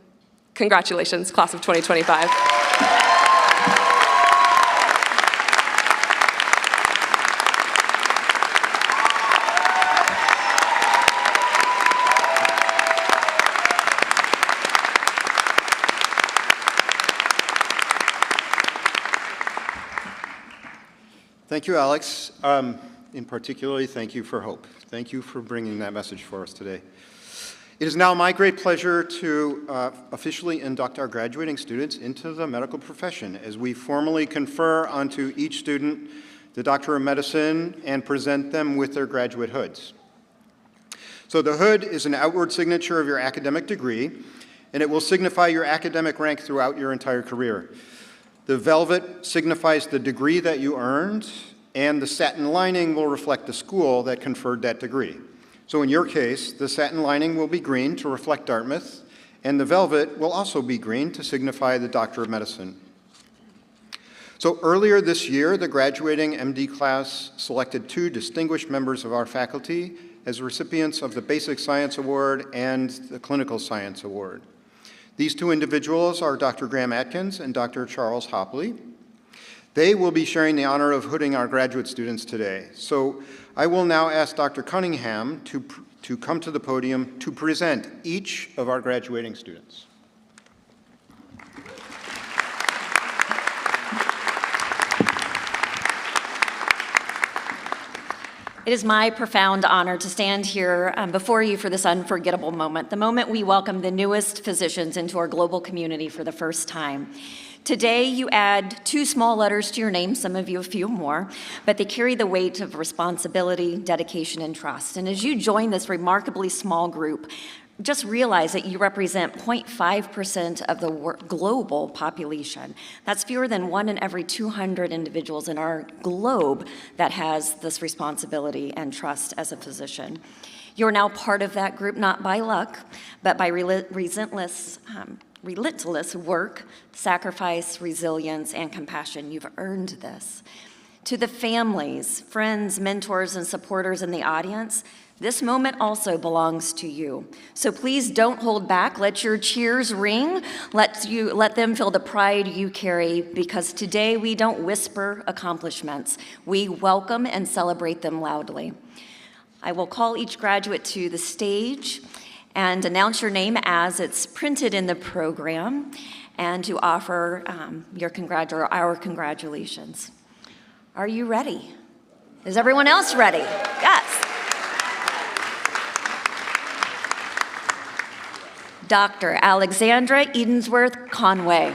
Congratulations, class of 2025. Thank you, Alex. In particular, thank you for hope. Thank you for bringing that message for us today. It is now my great pleasure to officially induct our graduating students into the medical profession as we formally confer onto each student the Doctor of Medicine and present them with their graduate hoods. So the hood is an outward signature of your academic degree, and it will signify your academic rank throughout your entire career. The velvet signifies the degree that you earned, and the satin lining will reflect the school that conferred that degree. So in your case, the satin lining will be green to reflect Dartmouth, and the velvet will also be green to signify the Doctor of Medicine. So earlier this year, the graduating MD class selected 2 distinguished members of our faculty as recipients of the Basic Science Award and the Clinical Science Award. These 2 individuals are Dr. Graham Atkins and Dr. Charles Hopley. They will be sharing the honor of hooding our graduate students today. So I will now ask Dr. Cunningham to come to the podium to present each of our graduating students. It is my profound honor to stand here before you for this unforgettable moment, the moment we welcome the newest physicians into our global community for the first time. Today, you add 2 small letters to your name, some of you a few more, but they carry the weight of responsibility, dedication, and trust. And as you join this remarkably small group, just realize that you represent 0.5% of the global population. That's fewer than 1 in every 200 individuals in our globe that has this responsibility and trust as a physician. You're now part of that group, not by luck, but by relentless work, sacrifice, resilience, and compassion. You've earned this. To the families, friends, mentors, and supporters in the audience, this moment also belongs to you. So please don't hold back. Let your cheers ring. Let them feel the pride you carry, because today we don't whisper accomplishments. We welcome and celebrate them loudly. I will call each graduate to the stage and announce your name as it's printed in the program, and to offer our congratulations. Are you ready? Is everyone else ready? Yes. Dr. Alexandra Edensworth Conway.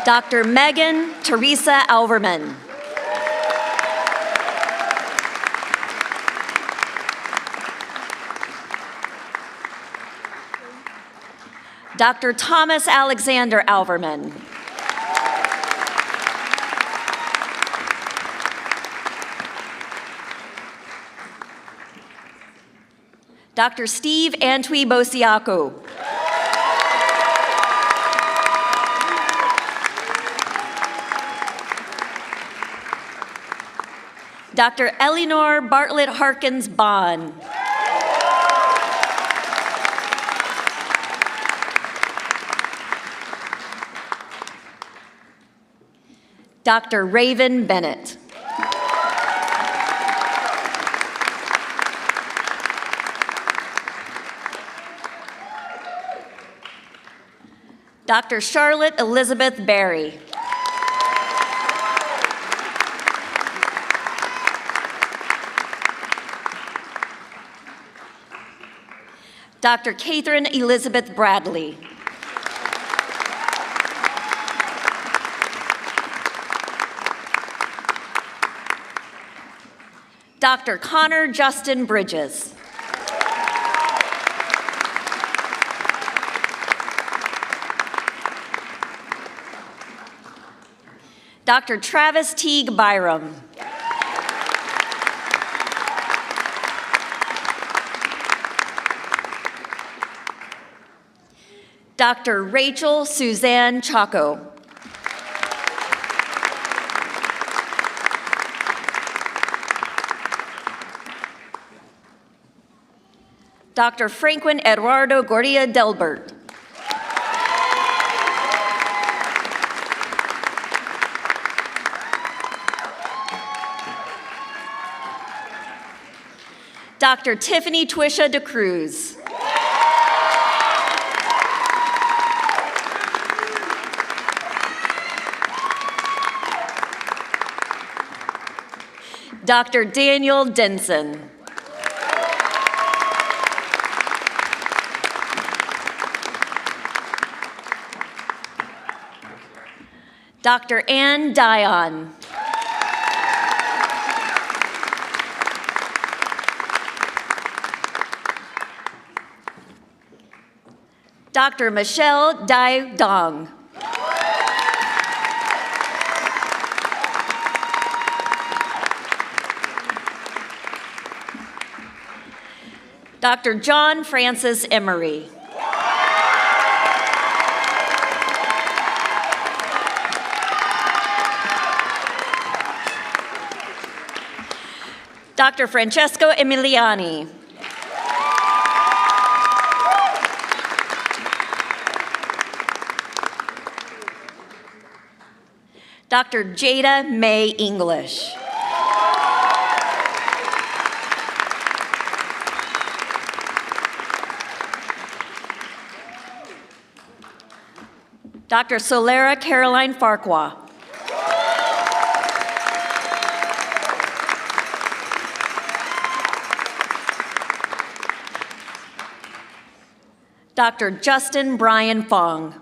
Dr. Megan Teresa Alverman. Dr. Thomas Alexander Alverman. Dr. Steve Antwi Bosiaku. Dr. Eleanor Bartlett Harkins Bond. Dr. Raven Bennett. Dr. Charlotte Elizabeth Berry. Dr. Catherine Elizabeth Bradley. Dr. Connor Justin Bridges. Dr. Travis Teague Byram. Dr. Rachel Suzanne Chaco. Dr. Franklin Eduardo Gordia Delbert. Dr. Tiffany Twisha DeCruz. Dr. Daniel Denson. Dr. Ann Dion. Dr. Michelle Dai Dong. Dr. John Francis Emery. Dr. Francesco Emiliani. Dr. Jada May English. Dr. Solera Caroline Farquhar. Dr. Justin Brian Fong.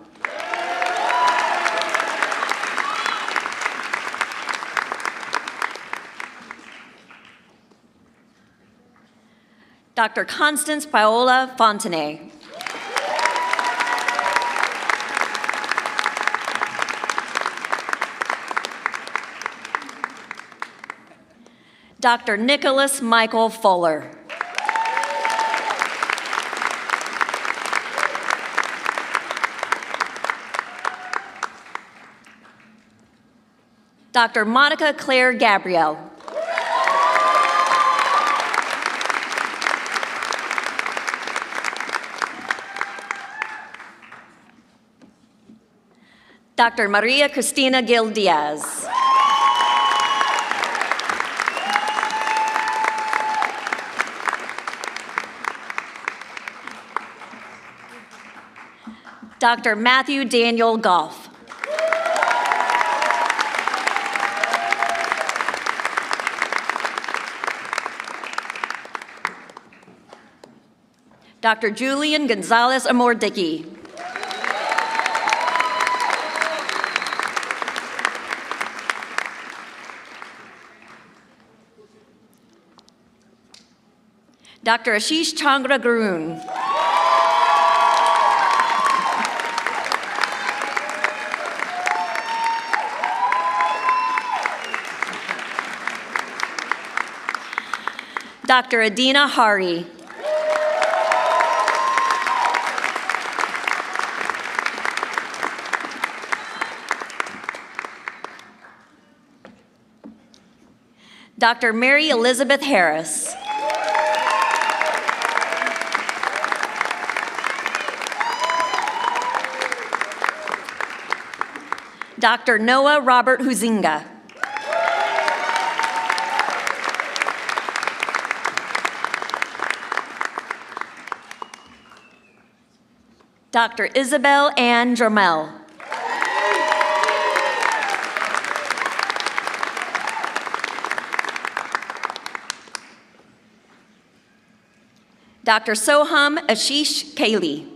Dr. Constance Paola Fontenay. Dr. Nicholas Michael Fuller. Dr. Monica Claire Gabrielle. Dr. Maria Cristina Gil Diaz. Dr. Matthew Daniel Goff. Dr. Julian Gonzalez Amordicki. Dr. Ashish Chandra Garun. Dr. Adina Hari. Dr. Mary Elizabeth Harris. Dr. Noah Robert Huizinga. Dr. Isabel Ann Dramel. Dr. Soham Ashish Kaili.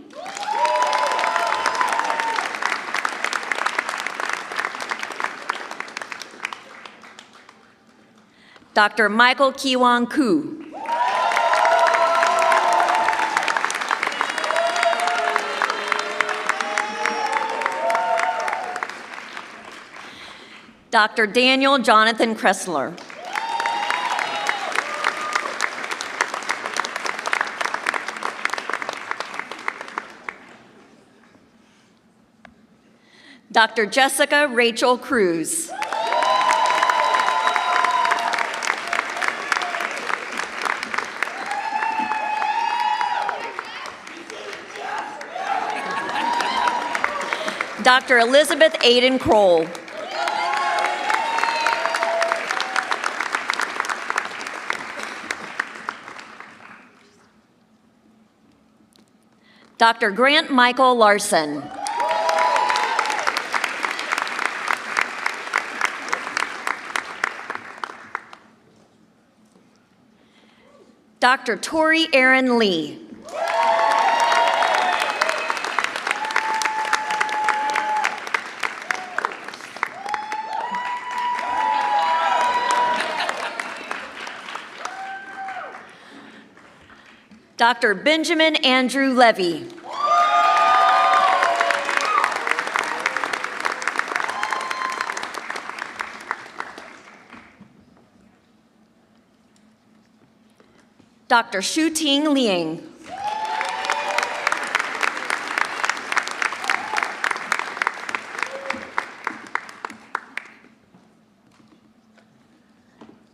Dr. Michael Kiwon Koo. Dr. Daniel Jonathan Kressler. Dr. Jessica Rachel Cruz. Dr. Elizabeth Aiden Kroll. Dr. Grant Michael Larson. Dr. Tori Erin Lee. Dr. Benjamin Andrew Levy. Dr. Shu-Ting Liang.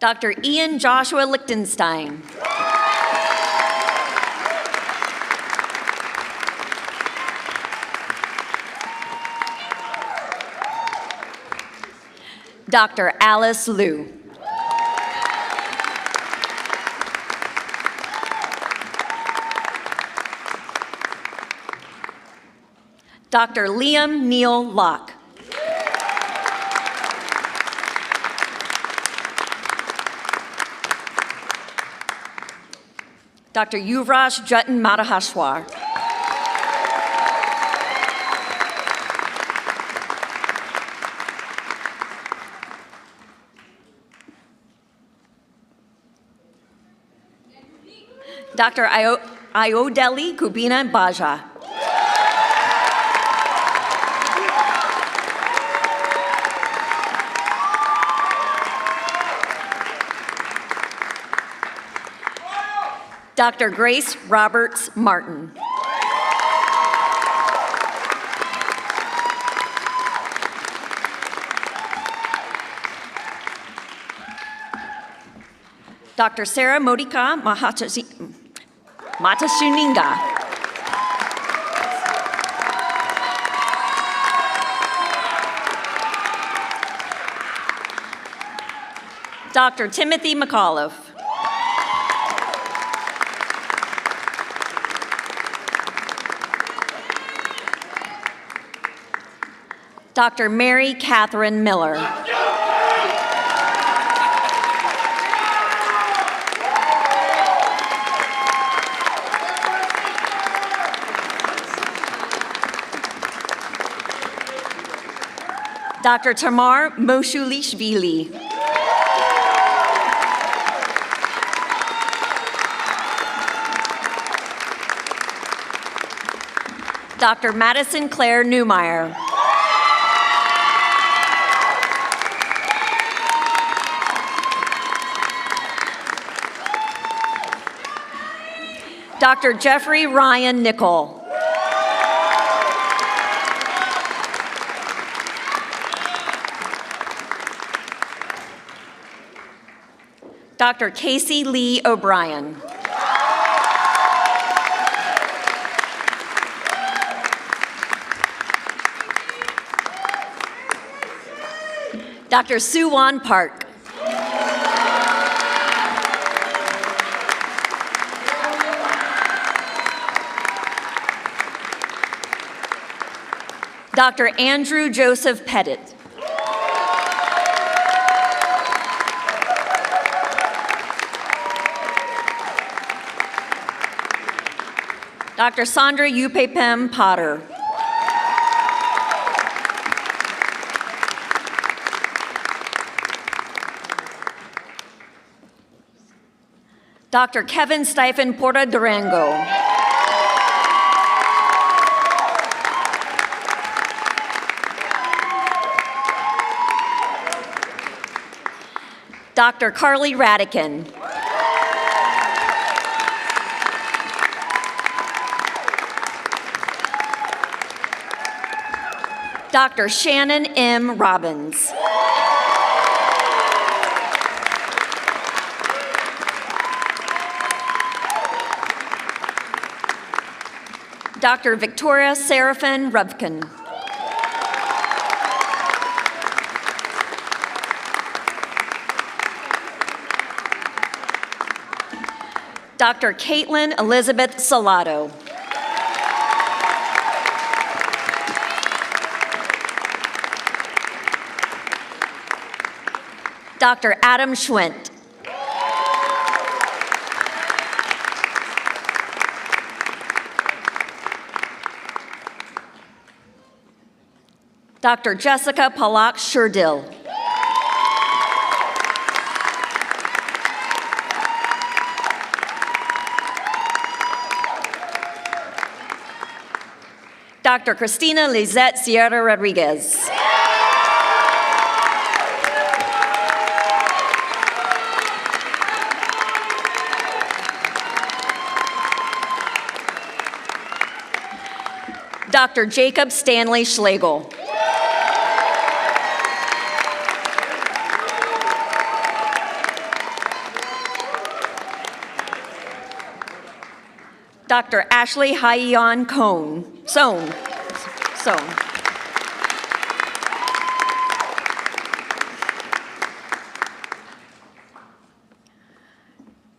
Dr. Ian Joshua Lichtenstein. Dr. Alice Liu. Dr. Liam Neal Locke. Dr. Yuvraj Jatin Madahashwar. Dr. Ayodele Kubina Baja. Dr. Grace Roberts Martin. Dr. Sarah Modika Matashuninga. Dr. Timothy McAuliffe. Dr. Mary Catherine Miller. Dr. Tamar Moshulishvili. Dr. Madison Claire Newmeyer. Dr. Jeffrey Ryan Nickel. Dr. Casey Lee O'Brien. Dr. Soo-Won Park. Dr. Andrew Joseph Pettit. Dr. Sandra Yupepem Potter. Dr. Kevin Stephen Porta Durango. Dr. Carly Radican. Dr. Shannon M. Robbins. Dr. Victoria Seraphin Rubkin. Dr. Caitlin Elizabeth Salado. Dr. Adam Schwent. Dr. Jessica Palak Sherdil. Dr. Christina Lizette Sierra Rodriguez. Dr. Jacob Stanley Schlegel. Dr. Ashley Hyeon Sohn.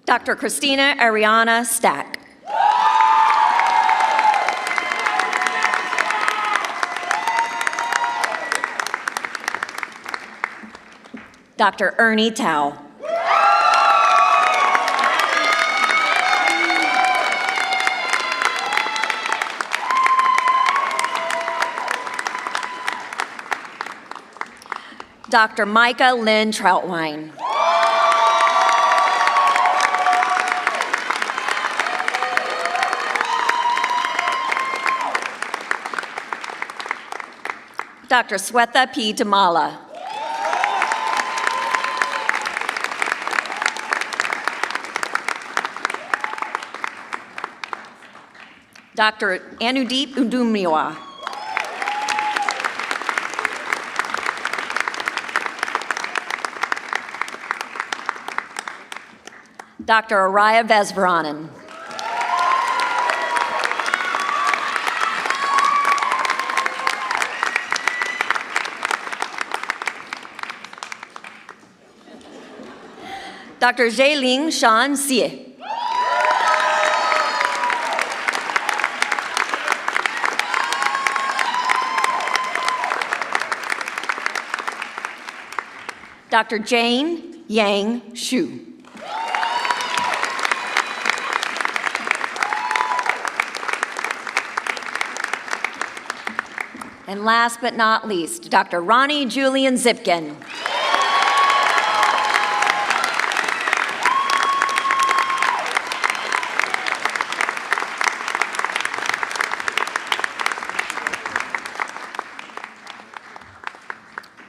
Dr. Christina Ariana Stack. Dr. Ernie Tao. Dr. Micah Lynn Troutwine. Dr. Swetha P. Tamala. Dr. Anudeep Udumiwa. Dr. Araya Vesvaranan. Dr. Zheling Shan Xie. Dr. Jane Yang Shu. And last but not least, Dr. Ronnie Julian Zipkin.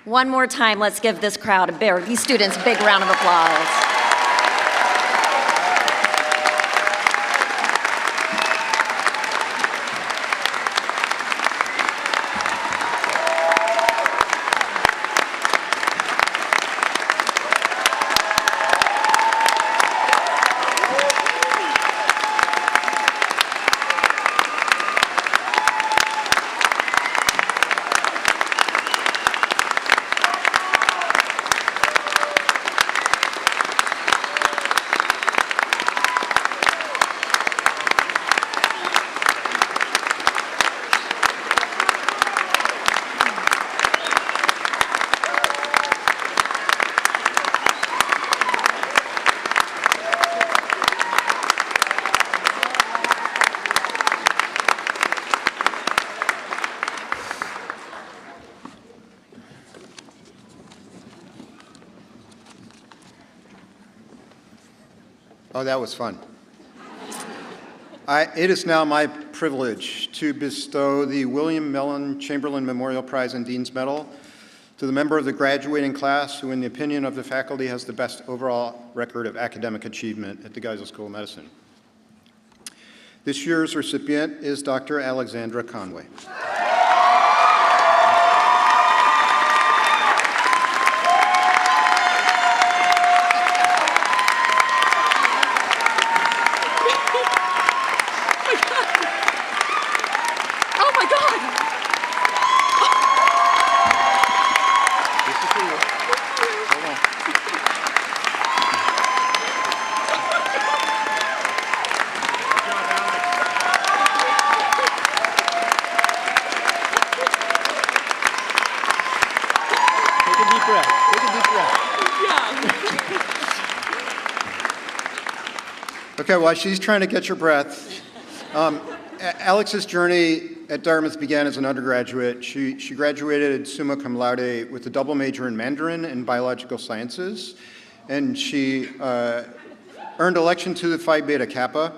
One more time, let's give this crowd these students a big round of applause. Oh, that was fun. It is now my privilege to bestow the William Mellon Chamberlain Memorial Prize and Dean's Medal to the member of the graduating class who, in the opinion of the faculty, has the best overall record of academic achievement at the Geisel School of Medicine. This year's recipient is Dr. Alexandra Conway. Okay, while she's trying to get your breath, Alex's journey at Dartmouth began as an undergraduate. She graduated summa cum laude with a double major in Mandarin and biological sciences, and she earned election to the Phi Beta Kappa.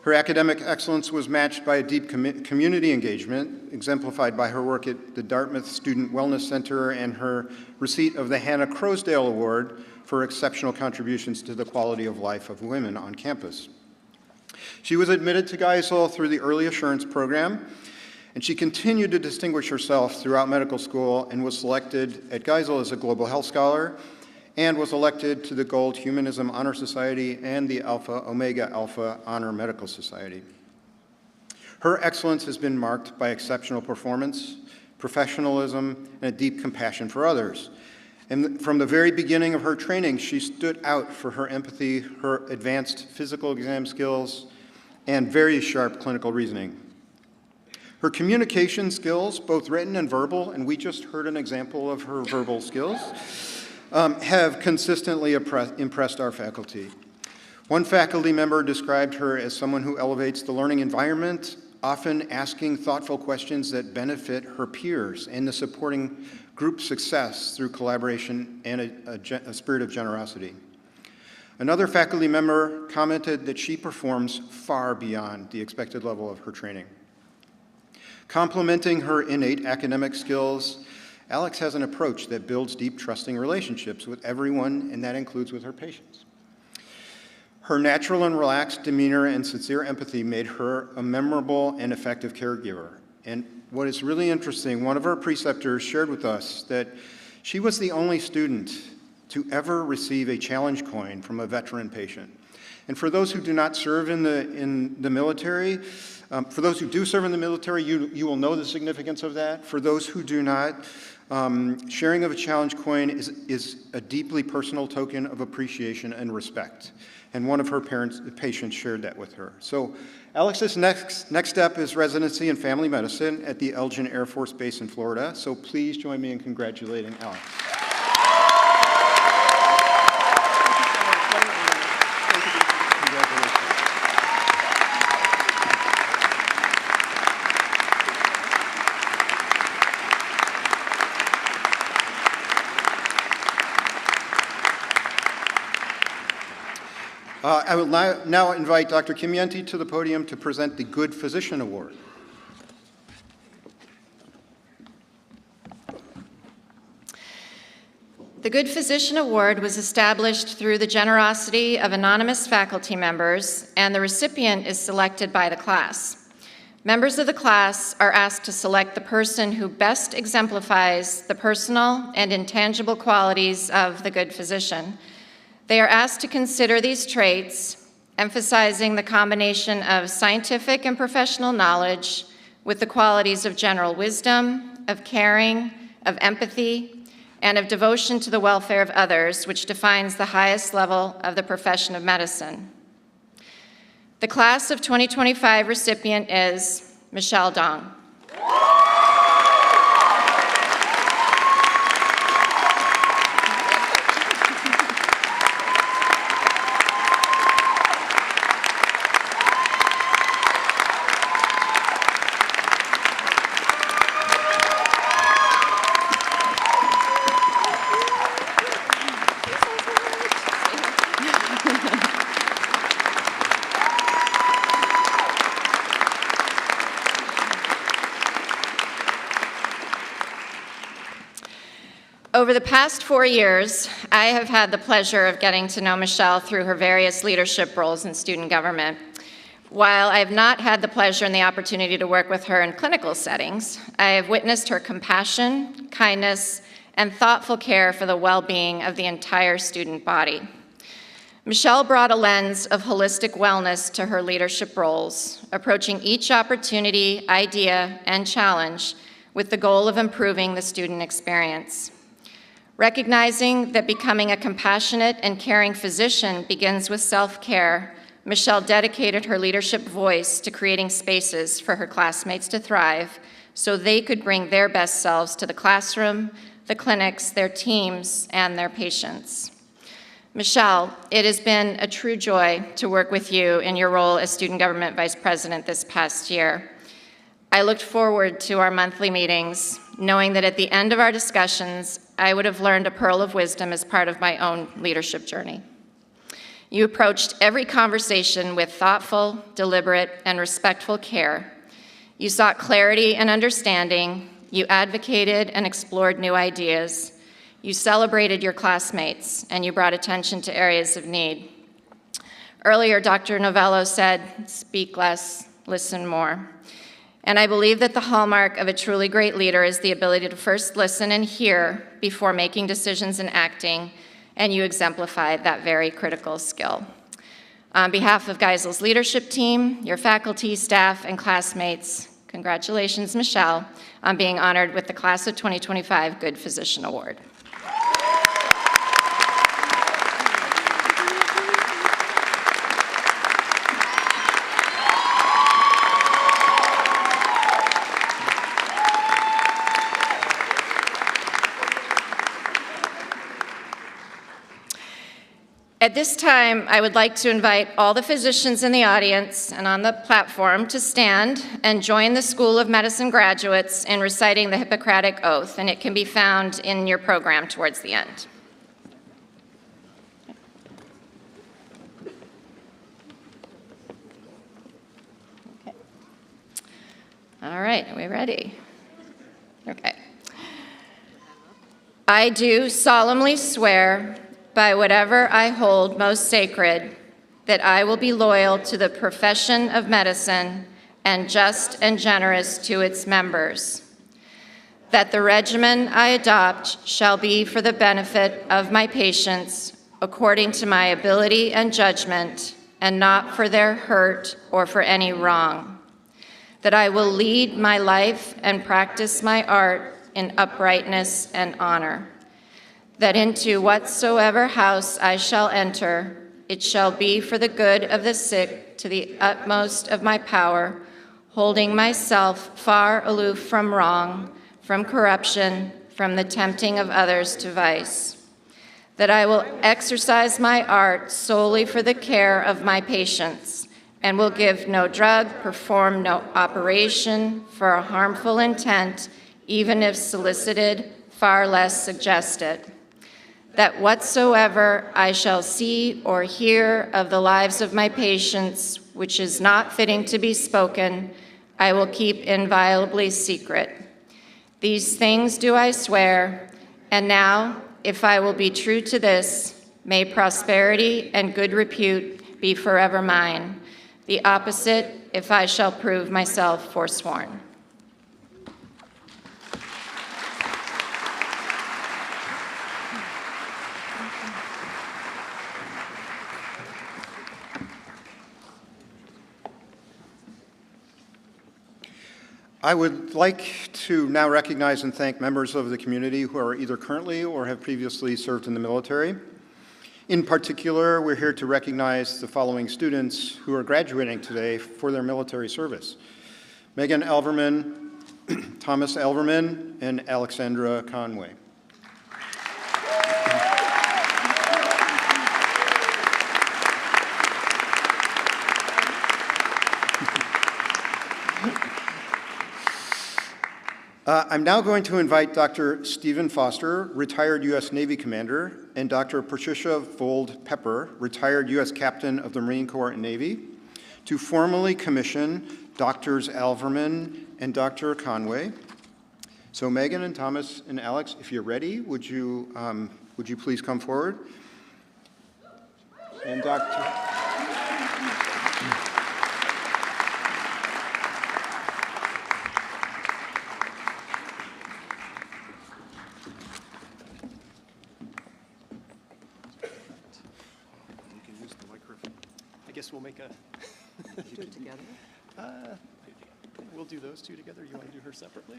Her academic excellence was matched by a deep community engagement, exemplified by her work at the Dartmouth Student Wellness Center and her receipt of the Hannah Crosdale Award for exceptional contributions to the quality of life of women on campus. She was admitted to Geisel through the Early Assurance Program, and she continued to distinguish herself throughout medical school and was selected at Geisel as a Global Health Scholar and was elected to the Gold Humanism Honor Society and the Alpha Omega Alpha Honor Medical Society. Her excellence has been marked by exceptional performance, professionalism, and a deep compassion for others. And from the very beginning of her training, she stood out for her empathy, her advanced physical exam skills, and very sharp clinical reasoning. Her communication skills, both written and verbal, and we just heard an example of her verbal skills, have consistently impressed our faculty. One faculty member described her as someone who elevates the learning environment, often asking thoughtful questions that benefit her peers and the supporting group success through collaboration and a spirit of generosity. Another faculty member commented that she performs far beyond the expected level of her training. Complementing her innate academic skills, Alex has an approach that builds deep, trusting relationships with everyone, and that includes with her patients. Her natural and relaxed demeanor and sincere empathy made her a memorable and effective caregiver. And what is really interesting, one of our preceptors shared with us that she was the only student to ever receive a challenge coin from a veteran patient. And for those who do not serve in the military, for those who do serve in the military, you will know the significance of that. For those who do not, sharing of a challenge coin is a deeply personal token of appreciation and respect. And one of her patients shared that with her. So Alex's next step is residency in family medicine at the Elgin Air Force Base in Florida. So please join me in congratulating Alex. I will now invite Dr. Kimienti to the podium to present the Good Physician Award. The Good Physician Award was established through the generosity of anonymous faculty members, and the recipient is selected by the class. Members of the class are asked to select the person who best exemplifies the personal and intangible qualities of the good physician. They are asked to consider these traits, emphasizing the combination of scientific and professional knowledge with the qualities of general wisdom, of caring, of empathy, and of devotion to the welfare of others, which defines the highest level of the profession of medicine. The class of 2025 recipient is Michelle Dong. Over the past 4 years, I have had the pleasure of getting to know Michelle through her various leadership roles in student government. While I have not had the pleasure and the opportunity to work with her in clinical settings, I have witnessed her compassion, kindness, and thoughtful care for the well-being of the entire student body. Michelle brought a lens of holistic wellness to her leadership roles, approaching each opportunity, idea, and challenge with the goal of improving the student experience. Recognizing that becoming a compassionate and caring physician begins with self-care, Michelle dedicated her leadership voice to creating spaces for her classmates to thrive so they could bring their best selves to the classroom, the clinics, their teams, and their patients. Michelle, it has been a true joy to work with you in your role as Student Government Vice President this past year. I looked forward to our monthly meetings, knowing that at the end of our discussions, I would have learned a pearl of wisdom as part of my own leadership journey. You approached every conversation with thoughtful, deliberate, and respectful care. You sought clarity and understanding. You advocated and explored new ideas. You celebrated your classmates, and you brought attention to areas of need. Earlier, Dr. Novello said, "Speak less, listen more." And I believe that the hallmark of a truly great leader is the ability to first listen and hear before making decisions and acting, and you exemplified that very critical skill. On behalf of Geisel's leadership team, your faculty, staff, and classmates, congratulations, Michelle, on being honored with the Class of 2025 Good Physician Award. At this time, I would like to invite all the physicians in the audience and on the platform to stand and join the School of Medicine graduates in reciting the Hippocratic Oath, and it can be found in your program towards the end. Okay. All right, are we ready? Okay. I do solemnly swear by whatever I hold most sacred, that I will be loyal to the profession of medicine and just and generous to its members, that the regimen I adopt shall be for the benefit of my patients according to my ability and judgment, and not for their hurt or for any wrong, that I will lead my life and practice my art in uprightness and honor, that into whatsoever house I shall enter, it shall be for the good of the sick to the utmost of my power, holding myself far aloof from wrong, from corruption, from the tempting of others to vice, that I will exercise my art solely for the care of my patients, and will give no drug, perform no operation for a harmful intent, even if solicited, far less suggested, that whatsoever I shall see or hear of the lives of my patients, which is not fitting to be spoken, I will keep inviolably secret. These things do I swear, and now, if I will be true to this, may prosperity and good repute be forever mine. The opposite, if I shall prove myself forsworn. I would like to now recognize and thank members of the community who are either currently or have previously served in the military. In particular, we're here to recognize the following students who are graduating today for their military service: Megan Elverman, Thomas Elverman, and Alexandra Conway. I'm now going to invite Dr. Stephen Foster, retired U.S. Navy commander, and Dr. Patricia Vold Pepper, retired U.S. captain of the Marine Corps and Navy, to formally commission Drs. Alverman and Dr. Conway. So Megan and Thomas and Alex, if you're ready, would you please come forward? And Dr. I guess we'll make a, Do it together. we'll do those two together. You want to do her separately?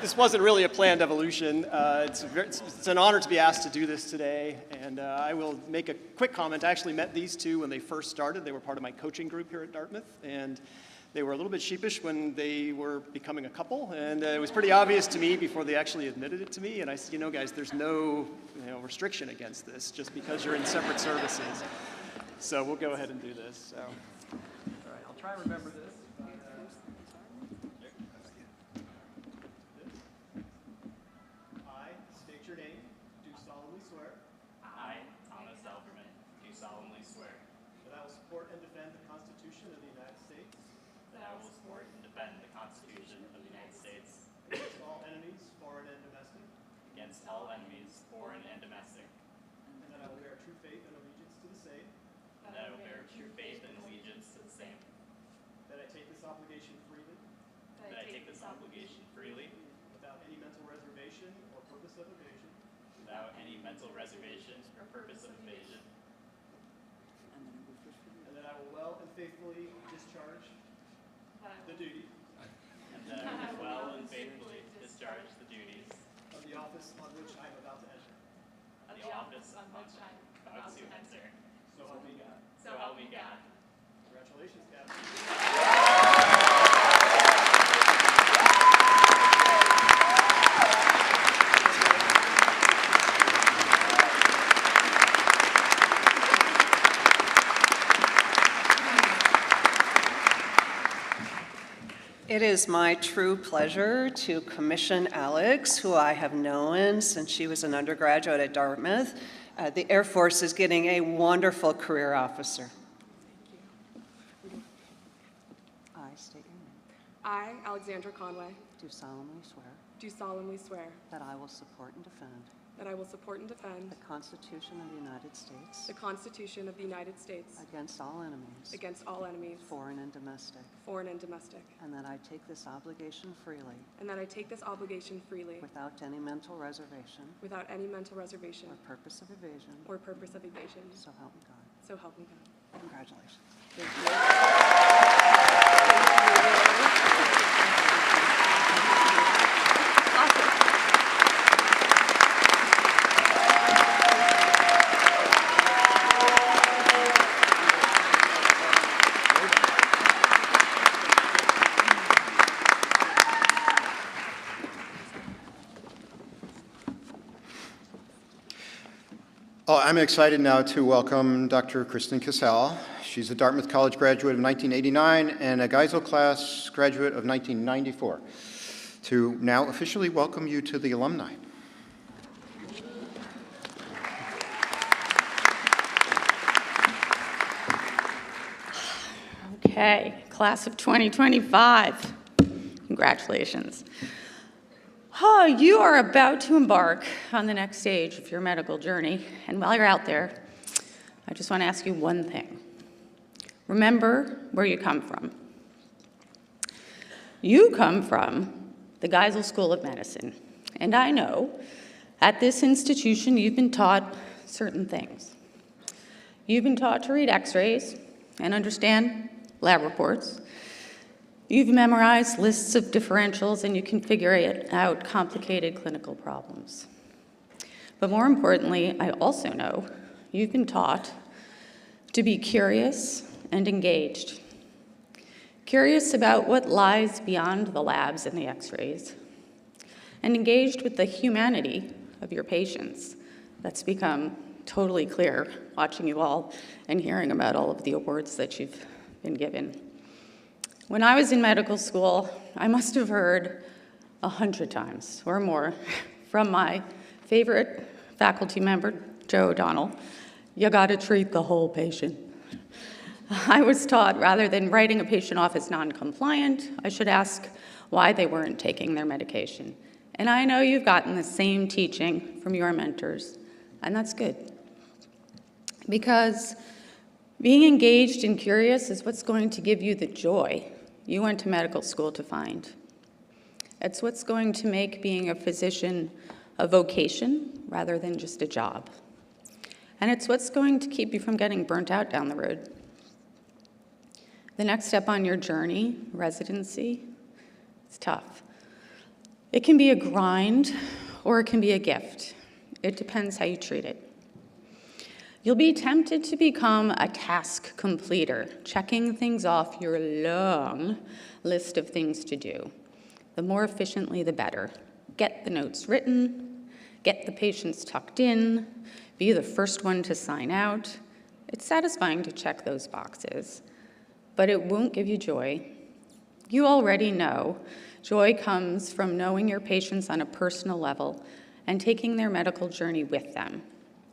This wasn't really a planned evolution. It's an honor to be asked to do this today, and I will make a quick comment. I actually met these two when they first started. They were part of my coaching group here at Dartmouth, and they were a little bit sheepish when they were becoming a couple, and it was pretty obvious to me before they actually admitted it to me, and I said, guys, there's no restriction against this just because you're in separate services. So we'll go ahead and do this. So, all right, I'll try and remember this. I state your name, do solemnly swear I, Thomas Elberman, do solemnly swear that I will support and defend the Constitution of the United States that I will support and defend the Constitution of the United States against all enemies, foreign and domestic, against all enemies, foreign and domestic, and that I will bear true faith and allegiance to the same, and that I will bear true faith and allegiance to the same, that I take this obligation freely without any mental reservation or purpose of evasion, and that I will well and faithfully discharge the duties of the office on which I am about to enter. So help me God. Congratulations, Captain. It is my true pleasure to commission Alex, who I have known since she was an undergraduate at Dartmouth. The Air Force is getting a wonderful career officer. I state your name. I, Alexandra Conway, Do solemnly swear do solemnly swear that I will support and defend that I will support and defend the Constitution of the United States the Constitution of the United States against all enemies, against all enemies, foreign and domestic, and and that I take this obligation freely that I take this obligation freely without any mental reservation without any mental reservation or purpose of evasion, or purpose of evasion. so help me God. So help me God. Congratulations. Oh, I'm excited now to welcome Dr. Kristen Geisel. She's a Dartmouth College graduate of 1989 and a Geisel class graduate of 1994. To now officially welcome you to the Alumni. Okay, class of 2025, congratulations. Oh, you are about to embark on the next stage of your medical journey, and while you're out there, I just want to ask you one thing. Remember where you come from. You come from the Geisel School of Medicine, and I know at this institution you've been taught certain things. You've been taught to read x-rays and understand lab reports. You've memorized lists of differentials and you can figure out complicated clinical problems. But more importantly, I also know you've been taught to be curious and engaged. Curious about what lies beyond the labs and the x-rays, and engaged with the humanity of your patients. That's become totally clear watching you all and hearing about all of the awards that you've been given. When I was in medical school, I must have heard 100 times or more from my favorite faculty member, Joe O'Donnell, you gotta treat the whole patient. I was taught rather than writing a patient off as non-compliant, I should ask, why they weren't taking their medication. And I know you've gotten the same teaching from your mentors, and that's good. Because being engaged and curious is what's going to give you the joy you went to medical school to find. It's what's going to make being a physician a vocation rather than just a job. And it's what's going to keep you from getting burnt out down the road. The next step on your journey, residency, it's tough. It can be a grind or it can be a gift. It depends how you treat it. You'll be tempted to become a task completer, checking things off your long list of things to do. The more efficiently, the better. Get the notes written, get the patients tucked in, be the first one to sign out. It's satisfying to check those boxes, but it won't give you joy. You already know joy comes from knowing your patients on a personal level and taking their medical journey with them,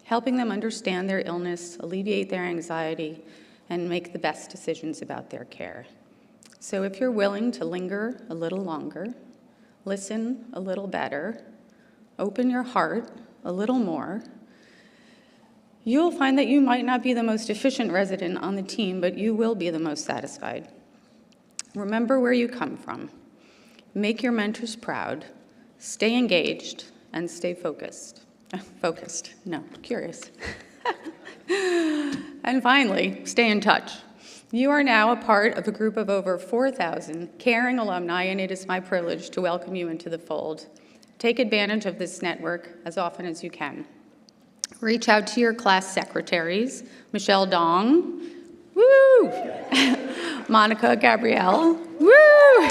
helping them understand their illness, alleviate their anxiety, and make the best decisions about their care. So if you're willing to linger a little longer, listen a little better, open your heart a little more, you'll find that you might not be the most efficient resident on the team, but you will be the most satisfied. Remember where you come from. Make your mentors proud. Stay engaged and stay focused. Curious. And finally, stay in touch. You are now a part of a group of over 4,000 caring alumni, and it is my privilege to welcome you into the fold. Take advantage of this network as often as you can. Reach out to your class secretaries, Michelle Dong, woo! Monica Gabrielle, woo!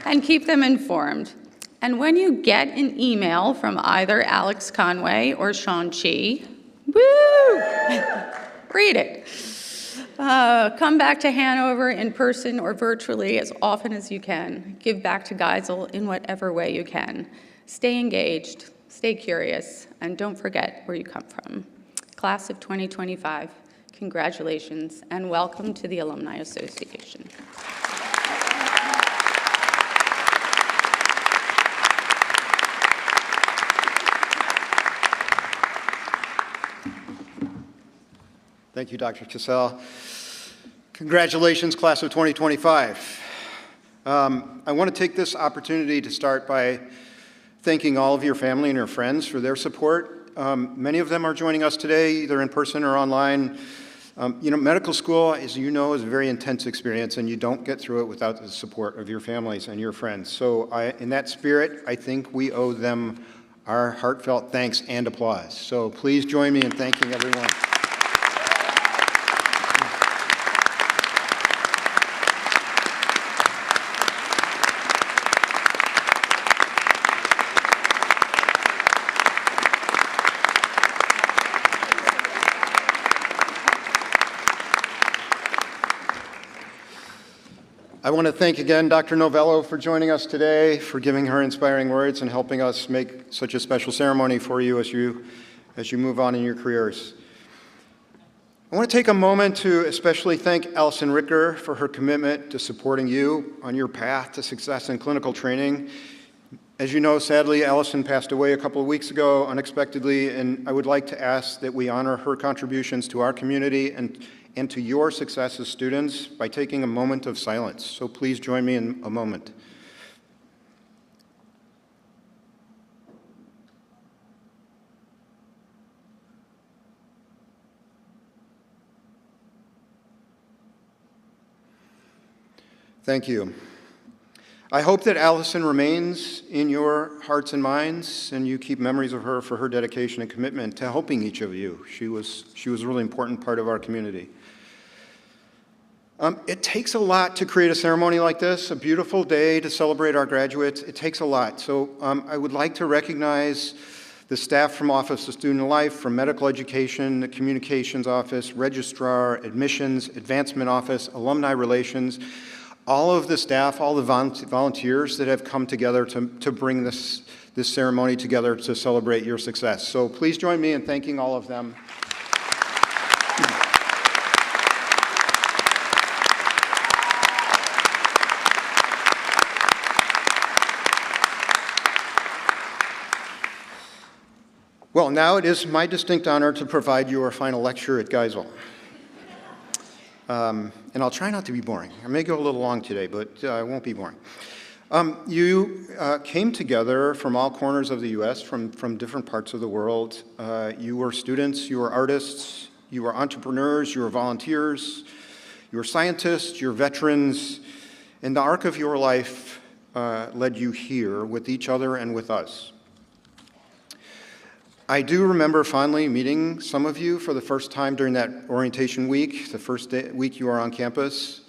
And keep them informed. And when you get an email from either Alex Conway or Sean Chi, woo! Read it. Come back to Hanover in person or virtually as often as you can. Give back to Geisel in whatever way you can. Stay engaged, stay curious, and don't forget where you come from. Class of 2025, congratulations, and welcome to the Alumni Association. Thank you, Dr. Geisel. Congratulations, class of 2025. I want to take this opportunity to start by thanking all of your family and your friends for their support. Many of them are joining us today, either in person or online. Medical school, as you know, is a very intense experience, and you don't get through it without the support of your families and your friends. So in that spirit, I think we owe them our heartfelt thanks and applause. So please join me in thanking everyone. I want to thank again Dr. Novello for joining us today, for giving her inspiring words and helping us make such a special ceremony for you as you move on in your careers. I want to take a moment to especially thank Allison Ricker for her commitment to supporting you on your path to success in clinical training. As you know, sadly, Allison passed away a couple of weeks ago unexpectedly, and I would like to ask that we honor her contributions to our community and to your success as students by taking a moment of silence. So please join me in a moment. Thank you. I hope that Allison remains in your hearts and minds, and you keep memories of her for her dedication and commitment to helping each of you. She was a really important part of our community. It takes a lot to create a ceremony like this, a beautiful day to celebrate our graduates. It takes a lot. So I would like to recognize the staff from Office of Student Life, from Medical Education, the Communications Office, Registrar, Admissions, Advancement Office, Alumni Relations, all of the staff, all the volunteers that have come together to bring this ceremony together to celebrate your success. So please join me in thanking all of them. Well, now it is my distinct honor to provide your final lecture at Geisel. And I'll try not to be boring. I may go a little long today, but I won't be boring. You came together from all corners of the U.S., from different parts of the world. You were students, you were artists, you were entrepreneurs, you were volunteers, you were scientists, you're veterans, and the arc of your life led you here with each other and with us. I do remember fondly meeting some of you for the first time during that orientation week, the first week you were on campus.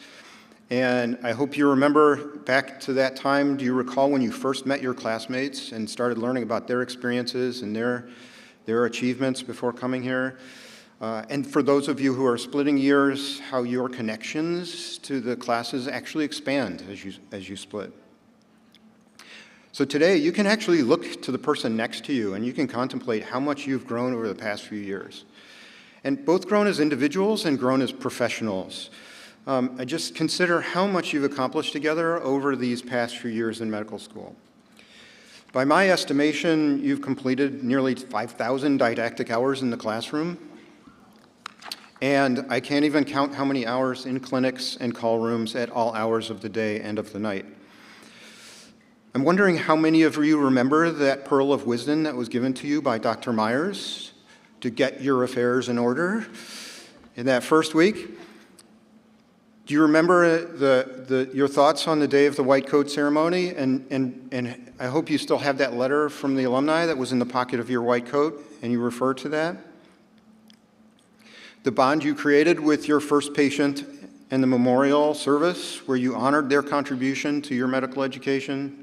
And I hope you remember back to that time. Do you recall when you first met your classmates and started learning about their experiences and their achievements before coming here? And for those of you who are splitting years, how your connections to the classes actually expand as you split. So today, you can actually look to the person next to you and you can contemplate how much you've grown over the past few years. And both grown as individuals and grown as professionals. I just consider how much you've accomplished together over these past few years in medical school. By my estimation, you've completed nearly 5,000 didactic hours in the classroom. And I can't even count how many hours in clinics and call rooms at all hours of the day and of the night. I'm wondering how many of you remember that pearl of wisdom that was given to you by Dr. Myers to get your affairs in order in that first week. Do you remember your thoughts on the day of the white coat ceremony? And I hope you still have that letter from the alumni that was in the pocket of your white coat, and you refer to that. The bond you created with your first patient and the memorial service where you honored their contribution to your medical education.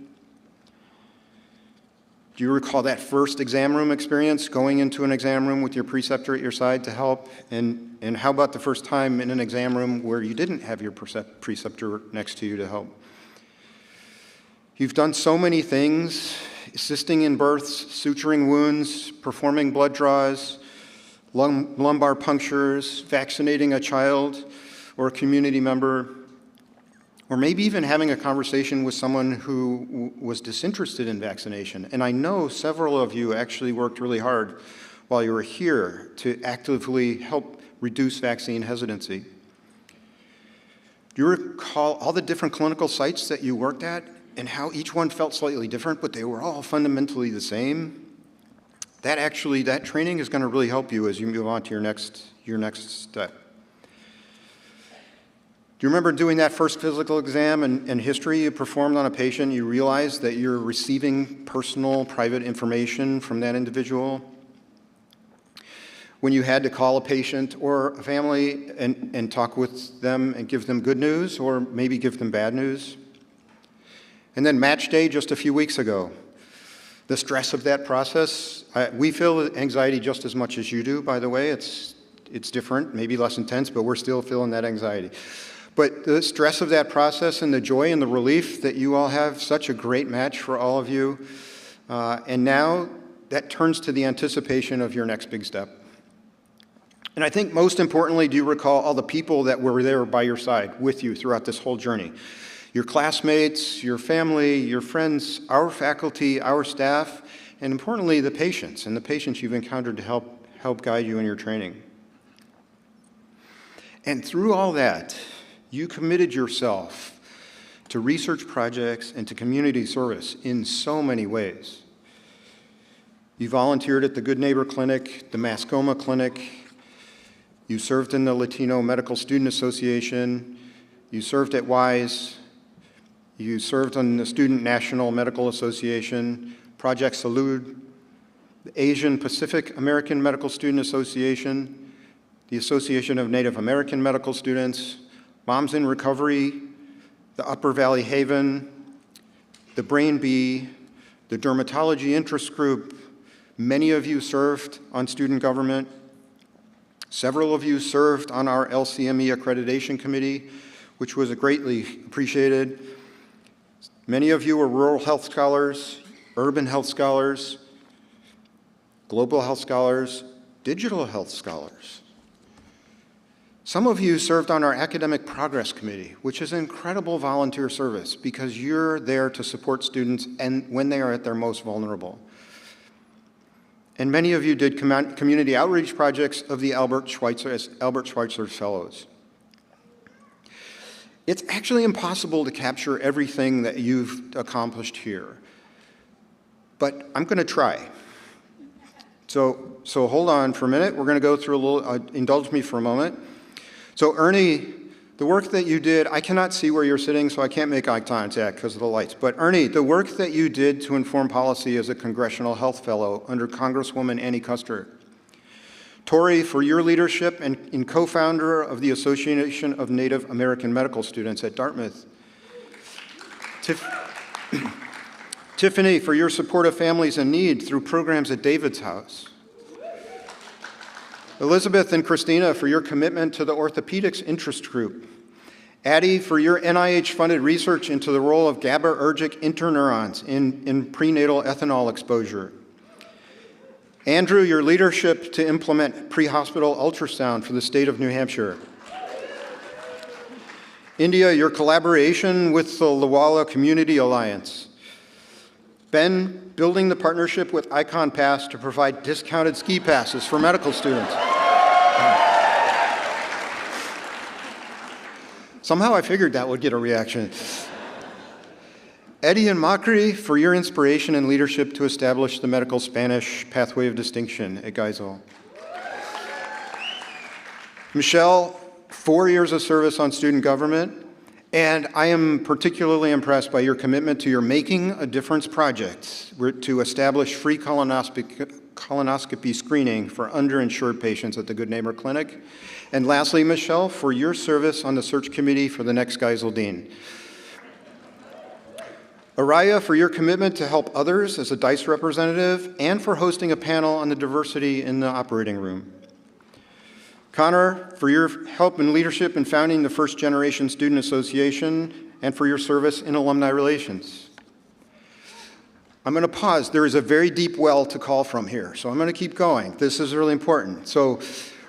Do you recall that first exam room experience, going into an exam room with your preceptor at your side to help? And how about the first time in an exam room where you didn't have your preceptor next to you to help? You've done so many things, assisting in births, suturing wounds, performing blood draws, lumbar punctures, vaccinating a child or a community member, or maybe even having a conversation with someone who was disinterested in vaccination. And I know several of you actually worked really hard while you were here to actively help reduce vaccine hesitancy. Do you recall all the different clinical sites that you worked at and how each one felt slightly different, but they were all fundamentally the same? That training is going to really help you as you move on to your next step. Do you remember doing that first physical exam and history you performed on a patient? You realized that you're receiving personal, private information from that individual. When you had to call a patient or a family and talk with them and give them good news or maybe give them bad news. And then match day just a few weeks ago. The stress of that process, we feel anxiety just as much as you do, by the way. It's different, maybe less intense, but we're still feeling that anxiety. But the stress of that process and the joy and the relief that you all have, such a great match for all of you. And now that turns to the anticipation of your next big step. And I think most importantly, do you recall all the people that were there by your side with you throughout this whole journey? Your classmates, your family, your friends, our faculty, our staff, and importantly, the patients you've encountered to help guide you in your training. And through all that, you committed yourself to research projects and to community service in so many ways. You volunteered at the Good Neighbor Clinic, the Mascoma Clinic. You served in the Latino Medical Student Association. You served at WISE. You served on the Student National Medical Association, Project Salud, the Asian Pacific American Medical Student Association, the Association of Native American Medical Students, Moms in Recovery, the Upper Valley Haven, the Brain Bee, the Dermatology Interest Group. Many of you served on student government. Several of you served on our LCME accreditation committee, which was greatly appreciated. Many of you were rural health scholars, urban health scholars, global health scholars, digital health scholars. Some of you served on our Academic Progress Committee, which is incredible volunteer service because you're there to support students and when they are at their most vulnerable. and many of you did community outreach projects of the Albert Schweitzer Fellows. It's actually impossible to capture everything that you've accomplished here, but I'm going to try. So hold on for a minute. We're going to go through a little, indulge me for a moment. So Ernie, the work that you did, I cannot see where you're sitting, so I can't make eye contact because of the lights. But Ernie, the work that you did to inform policy as a Congressional Health Fellow under Congresswoman Annie Kuster. Tori, for your leadership and co-founder of the Association of Native American Medical Students at Dartmouth. Tiffany, for your support of families in need through programs at David's House. Elizabeth and Christina, for your commitment to the orthopedics interest group. Addie, for your NIH-funded research into the role of GABAergic interneurons in prenatal ethanol exposure. Andrew, your leadership to implement pre-hospital ultrasound for the state of New Hampshire. India, your collaboration with the Lawala Community Alliance. Ben, building the partnership with Icon Pass to provide discounted ski passes for medical students. Somehow I figured that would get a reaction. Eddie and Macri, for your inspiration and leadership to establish the medical Spanish pathway of distinction at Geisel. Michelle, 4 years of service on student government, and I am particularly impressed by your commitment to your Making a Difference project to establish free colonoscopy screening for underinsured patients at the Good Neighbor Clinic. And lastly, Michelle, for your service on the search committee for the next Geisel Dean. Araya, for your commitment to help others as a DICE representative and for hosting a panel on the diversity in the operating room. Connor, for your help and leadership in founding the First Generation Student Association and for your service in alumni relations. I'm going to pause. There is a very deep well to call from here, so I'm going to keep going. This is really important. So,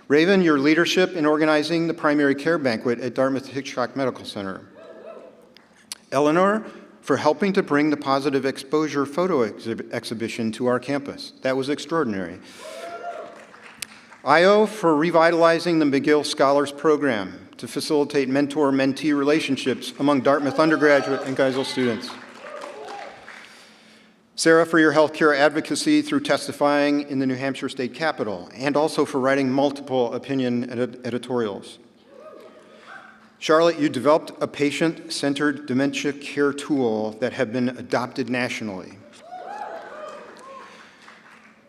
Raven, your leadership in organizing the primary care banquet at Dartmouth Hitchcock Medical Center. Eleanor, for helping to bring the positive exposure photo exhibition to our campus. That was extraordinary. Io, for revitalizing the McGill Scholars Program to facilitate mentor-mentee relationships among Dartmouth undergraduate and Geisel students. Sarah, for your healthcare advocacy through testifying in the New Hampshire State Capitol, and also for writing multiple opinion editorials. Charlotte, you developed a patient-centered dementia care tool that have been adopted nationally.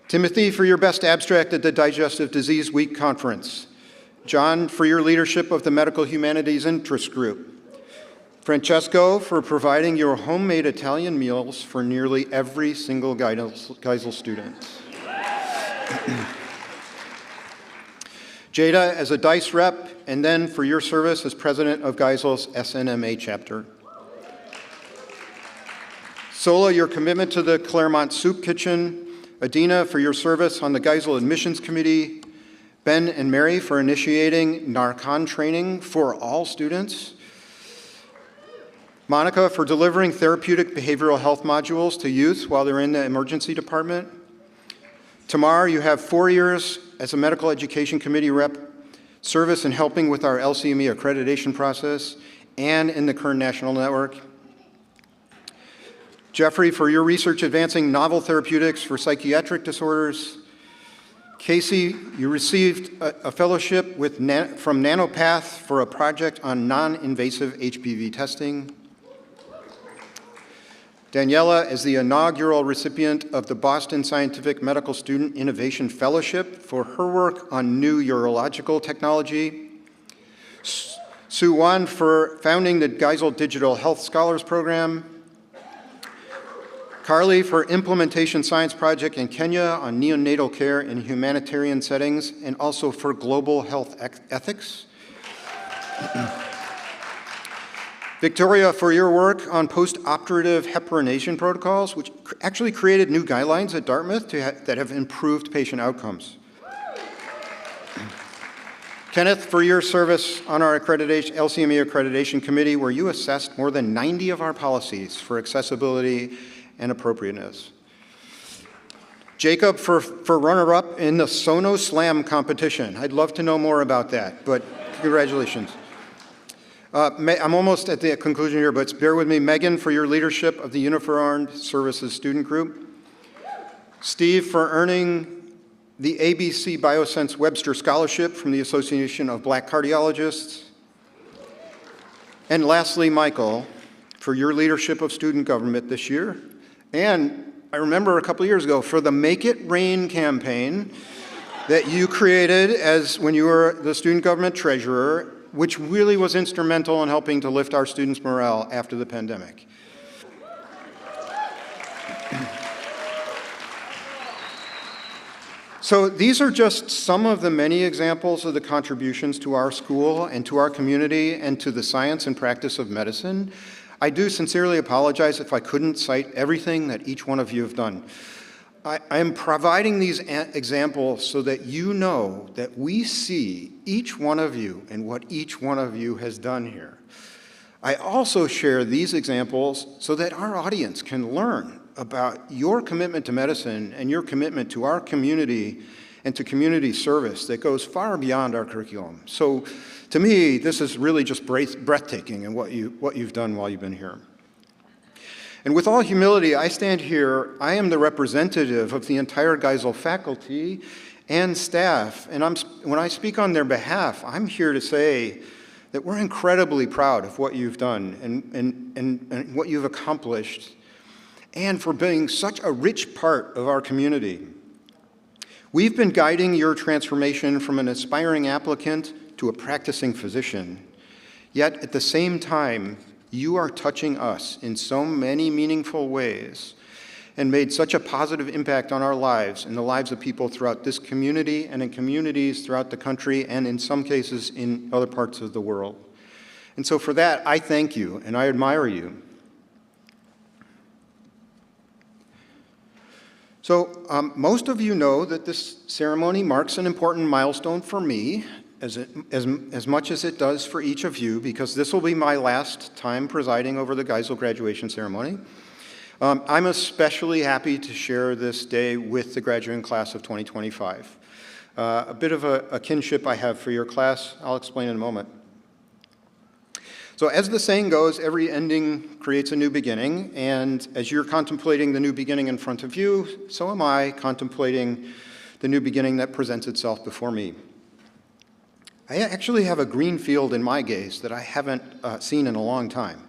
Timothy, for your best abstract at the Digestive Disease Week Conference. John, for your leadership of the Medical Humanities Interest Group. Francesco, for providing your homemade Italian meals for nearly every single Geisel student. Jada, as a DICE rep, and then for your service as president of Geisel's SNMA chapter. Sola, your commitment to the Claremont Soup Kitchen. Adina, for your service on the Geisel Admissions Committee. Ben and Mary, for initiating Narcan training for all students. Monica, for delivering therapeutic behavioral health modules to youth while they're in the emergency department. Tamar, you have 4 years as a medical education committee rep, service in helping with our LCME accreditation process, and in the Kern National Network. Jeffrey, for your research advancing novel therapeutics for psychiatric disorders. Casey, you received a fellowship from Nanopath for a project on non-invasive HPV testing. Daniela is the inaugural recipient of the Boston Scientific Medical Student Innovation Fellowship for her work on new urological technology. Sue Wan for founding the Geisel Digital Health Scholars Program. Carly for implementation science project in Kenya on neonatal care in humanitarian settings and also for global health ethics. Victoria, for your work on post-operative heparination protocols, which actually created new guidelines at Dartmouth that have improved patient outcomes. Kenneth, for your service on our LCME accreditation committee, where you assessed more than 90 of our policies for accessibility and appropriateness. Jacob for runner-up in the Sono Slam competition. I'd love to know more about that, but congratulations. I'm almost at the conclusion here, but bear with me. Megan, for your leadership of the Uniformed Services Student Group. Steve, for earning the ABC Biosense Webster Scholarship from the Association of Black Cardiologists. And lastly, Michael, for your leadership of student government this year. And I remember a couple of years ago for the Make It Rain campaign that you created when you were the student government treasurer, which really was instrumental in helping to lift our students' morale after the pandemic. So these are just some of the many examples of the contributions to our school and to our community and to the science and practice of medicine. I do sincerely apologize if I couldn't cite everything that each one of you have done. I am providing these examples so that you know that we see each one of you and what each one of you has done here. I also share these examples so that our audience can learn about your commitment to medicine and your commitment to our community and to community service that goes far beyond our curriculum. So to me, this is really just breathtaking in what you've done while you've been here. And with all humility, I stand here, I am the representative of the entire Geisel faculty and staff, and when I speak on their behalf, I'm here to say that we're incredibly proud of what you've done and what you've accomplished, and for being such a rich part of our community. We've been guiding your transformation from an aspiring applicant to a practicing physician, yet at the same time, you are touching us in so many meaningful ways and made such a positive impact on our lives and the lives of people throughout this community and in communities throughout the country and in some cases in other parts of the world. And so for that, I thank you and I admire you. So most of you know that this ceremony marks an important milestone for me, as much as it does for each of you, because this will be my last time presiding over the Geisel graduation ceremony. I'm especially happy to share this day with the graduating class of 2025. A bit of a kinship I have for your class, I'll explain in a moment. So as the saying goes, every ending creates a new beginning, and as you're contemplating the new beginning in front of you, so am I contemplating the new beginning that presents itself before me. I actually have a green field in my gaze that I haven't seen in a long time.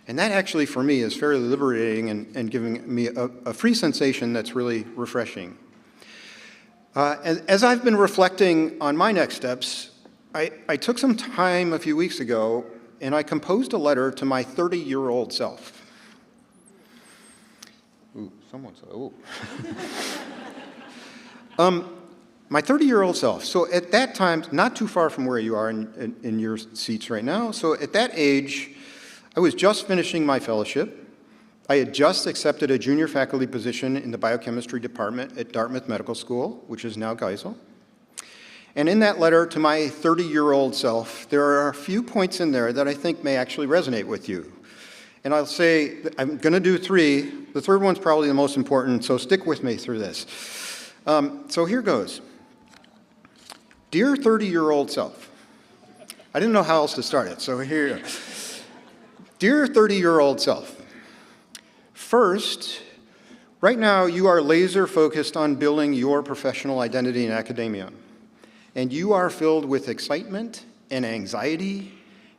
And that actually, for me, is fairly liberating and giving me a free sensation that's really refreshing. As I've been reflecting on my next steps, I took some time a few weeks ago and I composed a letter to my 30-year-old self. Ooh, someone said, ooh. My 30-year-old self. So at that time, not too far from where you are in your seats right now, so at that age, I was just finishing my fellowship. I had just accepted a junior faculty position in the biochemistry department at Dartmouth Medical School, which is now Geisel. And in that letter to my 30-year-old self, there are a few points in there that I think may actually resonate with you. And I'll say, I'm going to do three. The third one's probably the most important, so stick with me through this. So here goes. Dear 30-year-old self. I didn't know how else to start it, so here you go. Dear 30-year-old self. First, right now you are laser focused on building your professional identity in academia. And you are filled with excitement and anxiety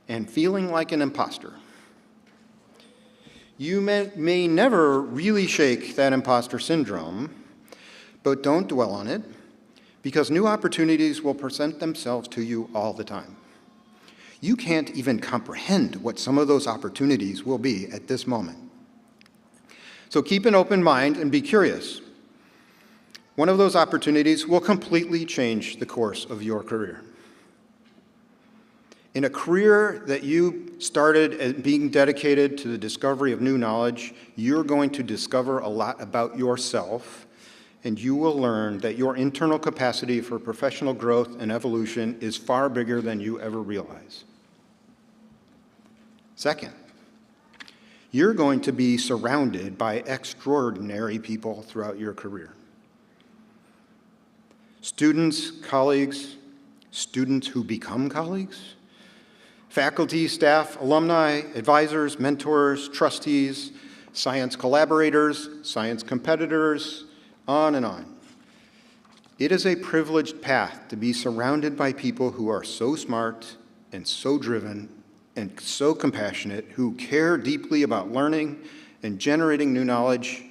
and feeling like an imposter. You may never really shake that imposter syndrome, but don't dwell on it, because new opportunities will present themselves to you all the time. You can't even comprehend what some of those opportunities will be at this moment. So keep an open mind and be curious. One of those opportunities will completely change the course of your career. In a career that you started as being dedicated to the discovery of new knowledge, you're going to discover a lot about yourself, and you will learn that your internal capacity for professional growth and evolution is far bigger than you ever realize. Second, you're going to be surrounded by extraordinary people throughout your career. students, colleagues, students who become colleagues, faculty, staff, alumni, advisors, mentors, trustees, science collaborators, science competitors, on and on. It is a privileged path to be surrounded by people who are so smart and so driven and so compassionate, who care deeply about learning and generating new knowledge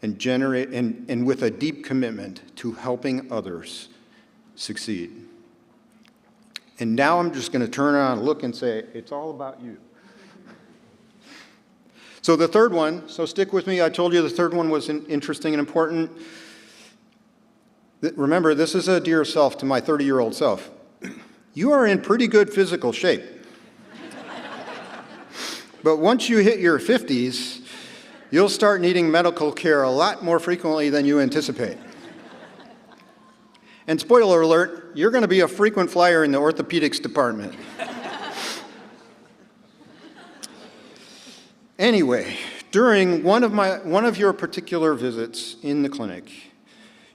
and with a deep commitment to helping others succeed. And now I'm just going to turn around and look and say, it's all about you. So the third one, so stick with me, I told you the third one was interesting and important. Remember, this is a dear self to my 30-year-old self. You are in pretty good physical shape. But once you hit your 50s, you'll start needing medical care a lot more frequently than you anticipate. And spoiler alert, you're going to be a frequent flyer in the orthopedics department. Anyway, during one of your particular visits in the clinic,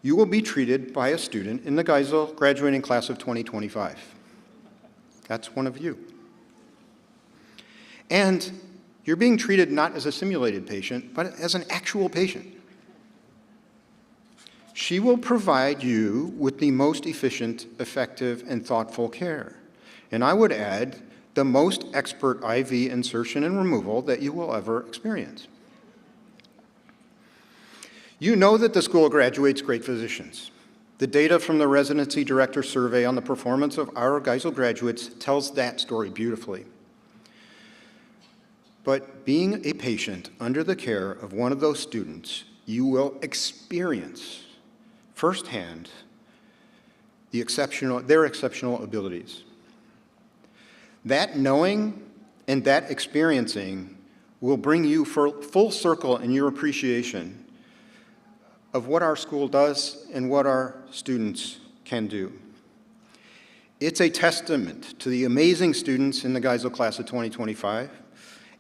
you will be treated by a student in the Geisel graduating class of 2025. That's one of you. And you're being treated not as a simulated patient, but as an actual patient. She will provide you with the most efficient, effective, and thoughtful care. And I would add, the most expert IV insertion and removal that you will ever experience. You know that the school graduates great physicians. The data from the residency director survey on the performance of our Geisel graduates tells that story beautifully. But being a patient under the care of one of those students, you will experience firsthand their exceptional abilities. That knowing and that experiencing will bring you full circle in your appreciation of what our school does and what our students can do. It's a testament to the amazing students in the Geisel class of 2025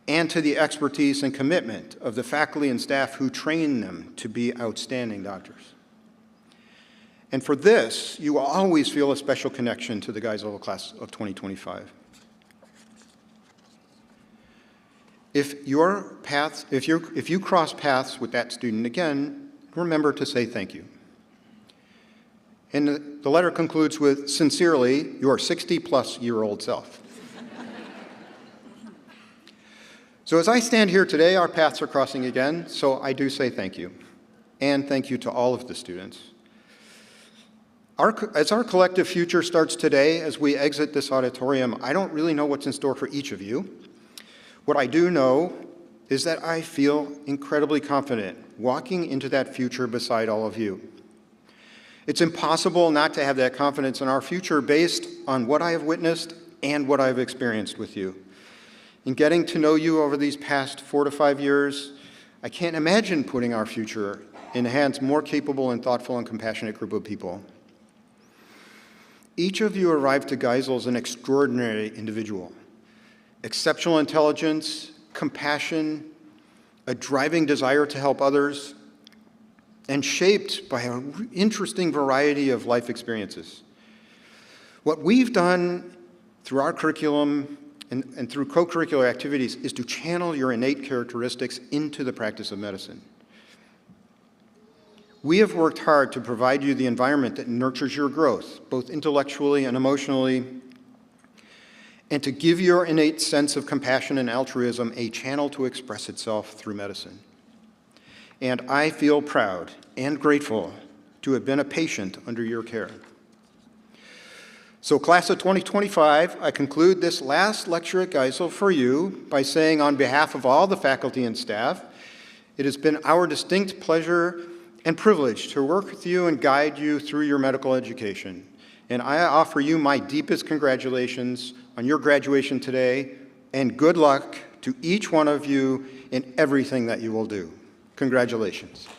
and to the expertise and commitment of the faculty and staff who train them to be outstanding doctors. And for this, you will always feel a special connection to the Geisel class of 2025. If you cross paths with that student again, remember to say thank you. And the letter concludes with, sincerely, your 60-plus-year-old self. So as I stand here today, our paths are crossing again, so I do say thank you. And thank you to all of the students. As our collective future starts today, as we exit this auditorium, I don't really know what's in store for each of you. What I do know is that I feel incredibly confident walking into that future beside all of you. It's impossible not to have that confidence in our future based on what I have witnessed and what I've experienced with you. In getting to know you over these past 4 to 5 years, I can't imagine putting our future in the hands of more capable and thoughtful and compassionate group of people. Each of you arrived to Geisel as an extraordinary individual. Exceptional intelligence, compassion, a driving desire to help others, and shaped by an interesting variety of life experiences. What we've done through our curriculum and through co-curricular activities is to channel your innate characteristics into the practice of medicine. We have worked hard to provide you the environment that nurtures your growth, both intellectually and emotionally, and to give your innate sense of compassion and altruism a channel to express itself through medicine. And I feel proud and grateful to have been a patient under your care. So class of 2025, I conclude this last lecture at Geisel for you by saying on behalf of all the faculty and staff, it has been our distinct pleasure and privilege to work with you and guide you through your medical education. And I offer you my deepest congratulations on your graduation today, and good luck to each one of you in everything that you will do. Congratulations.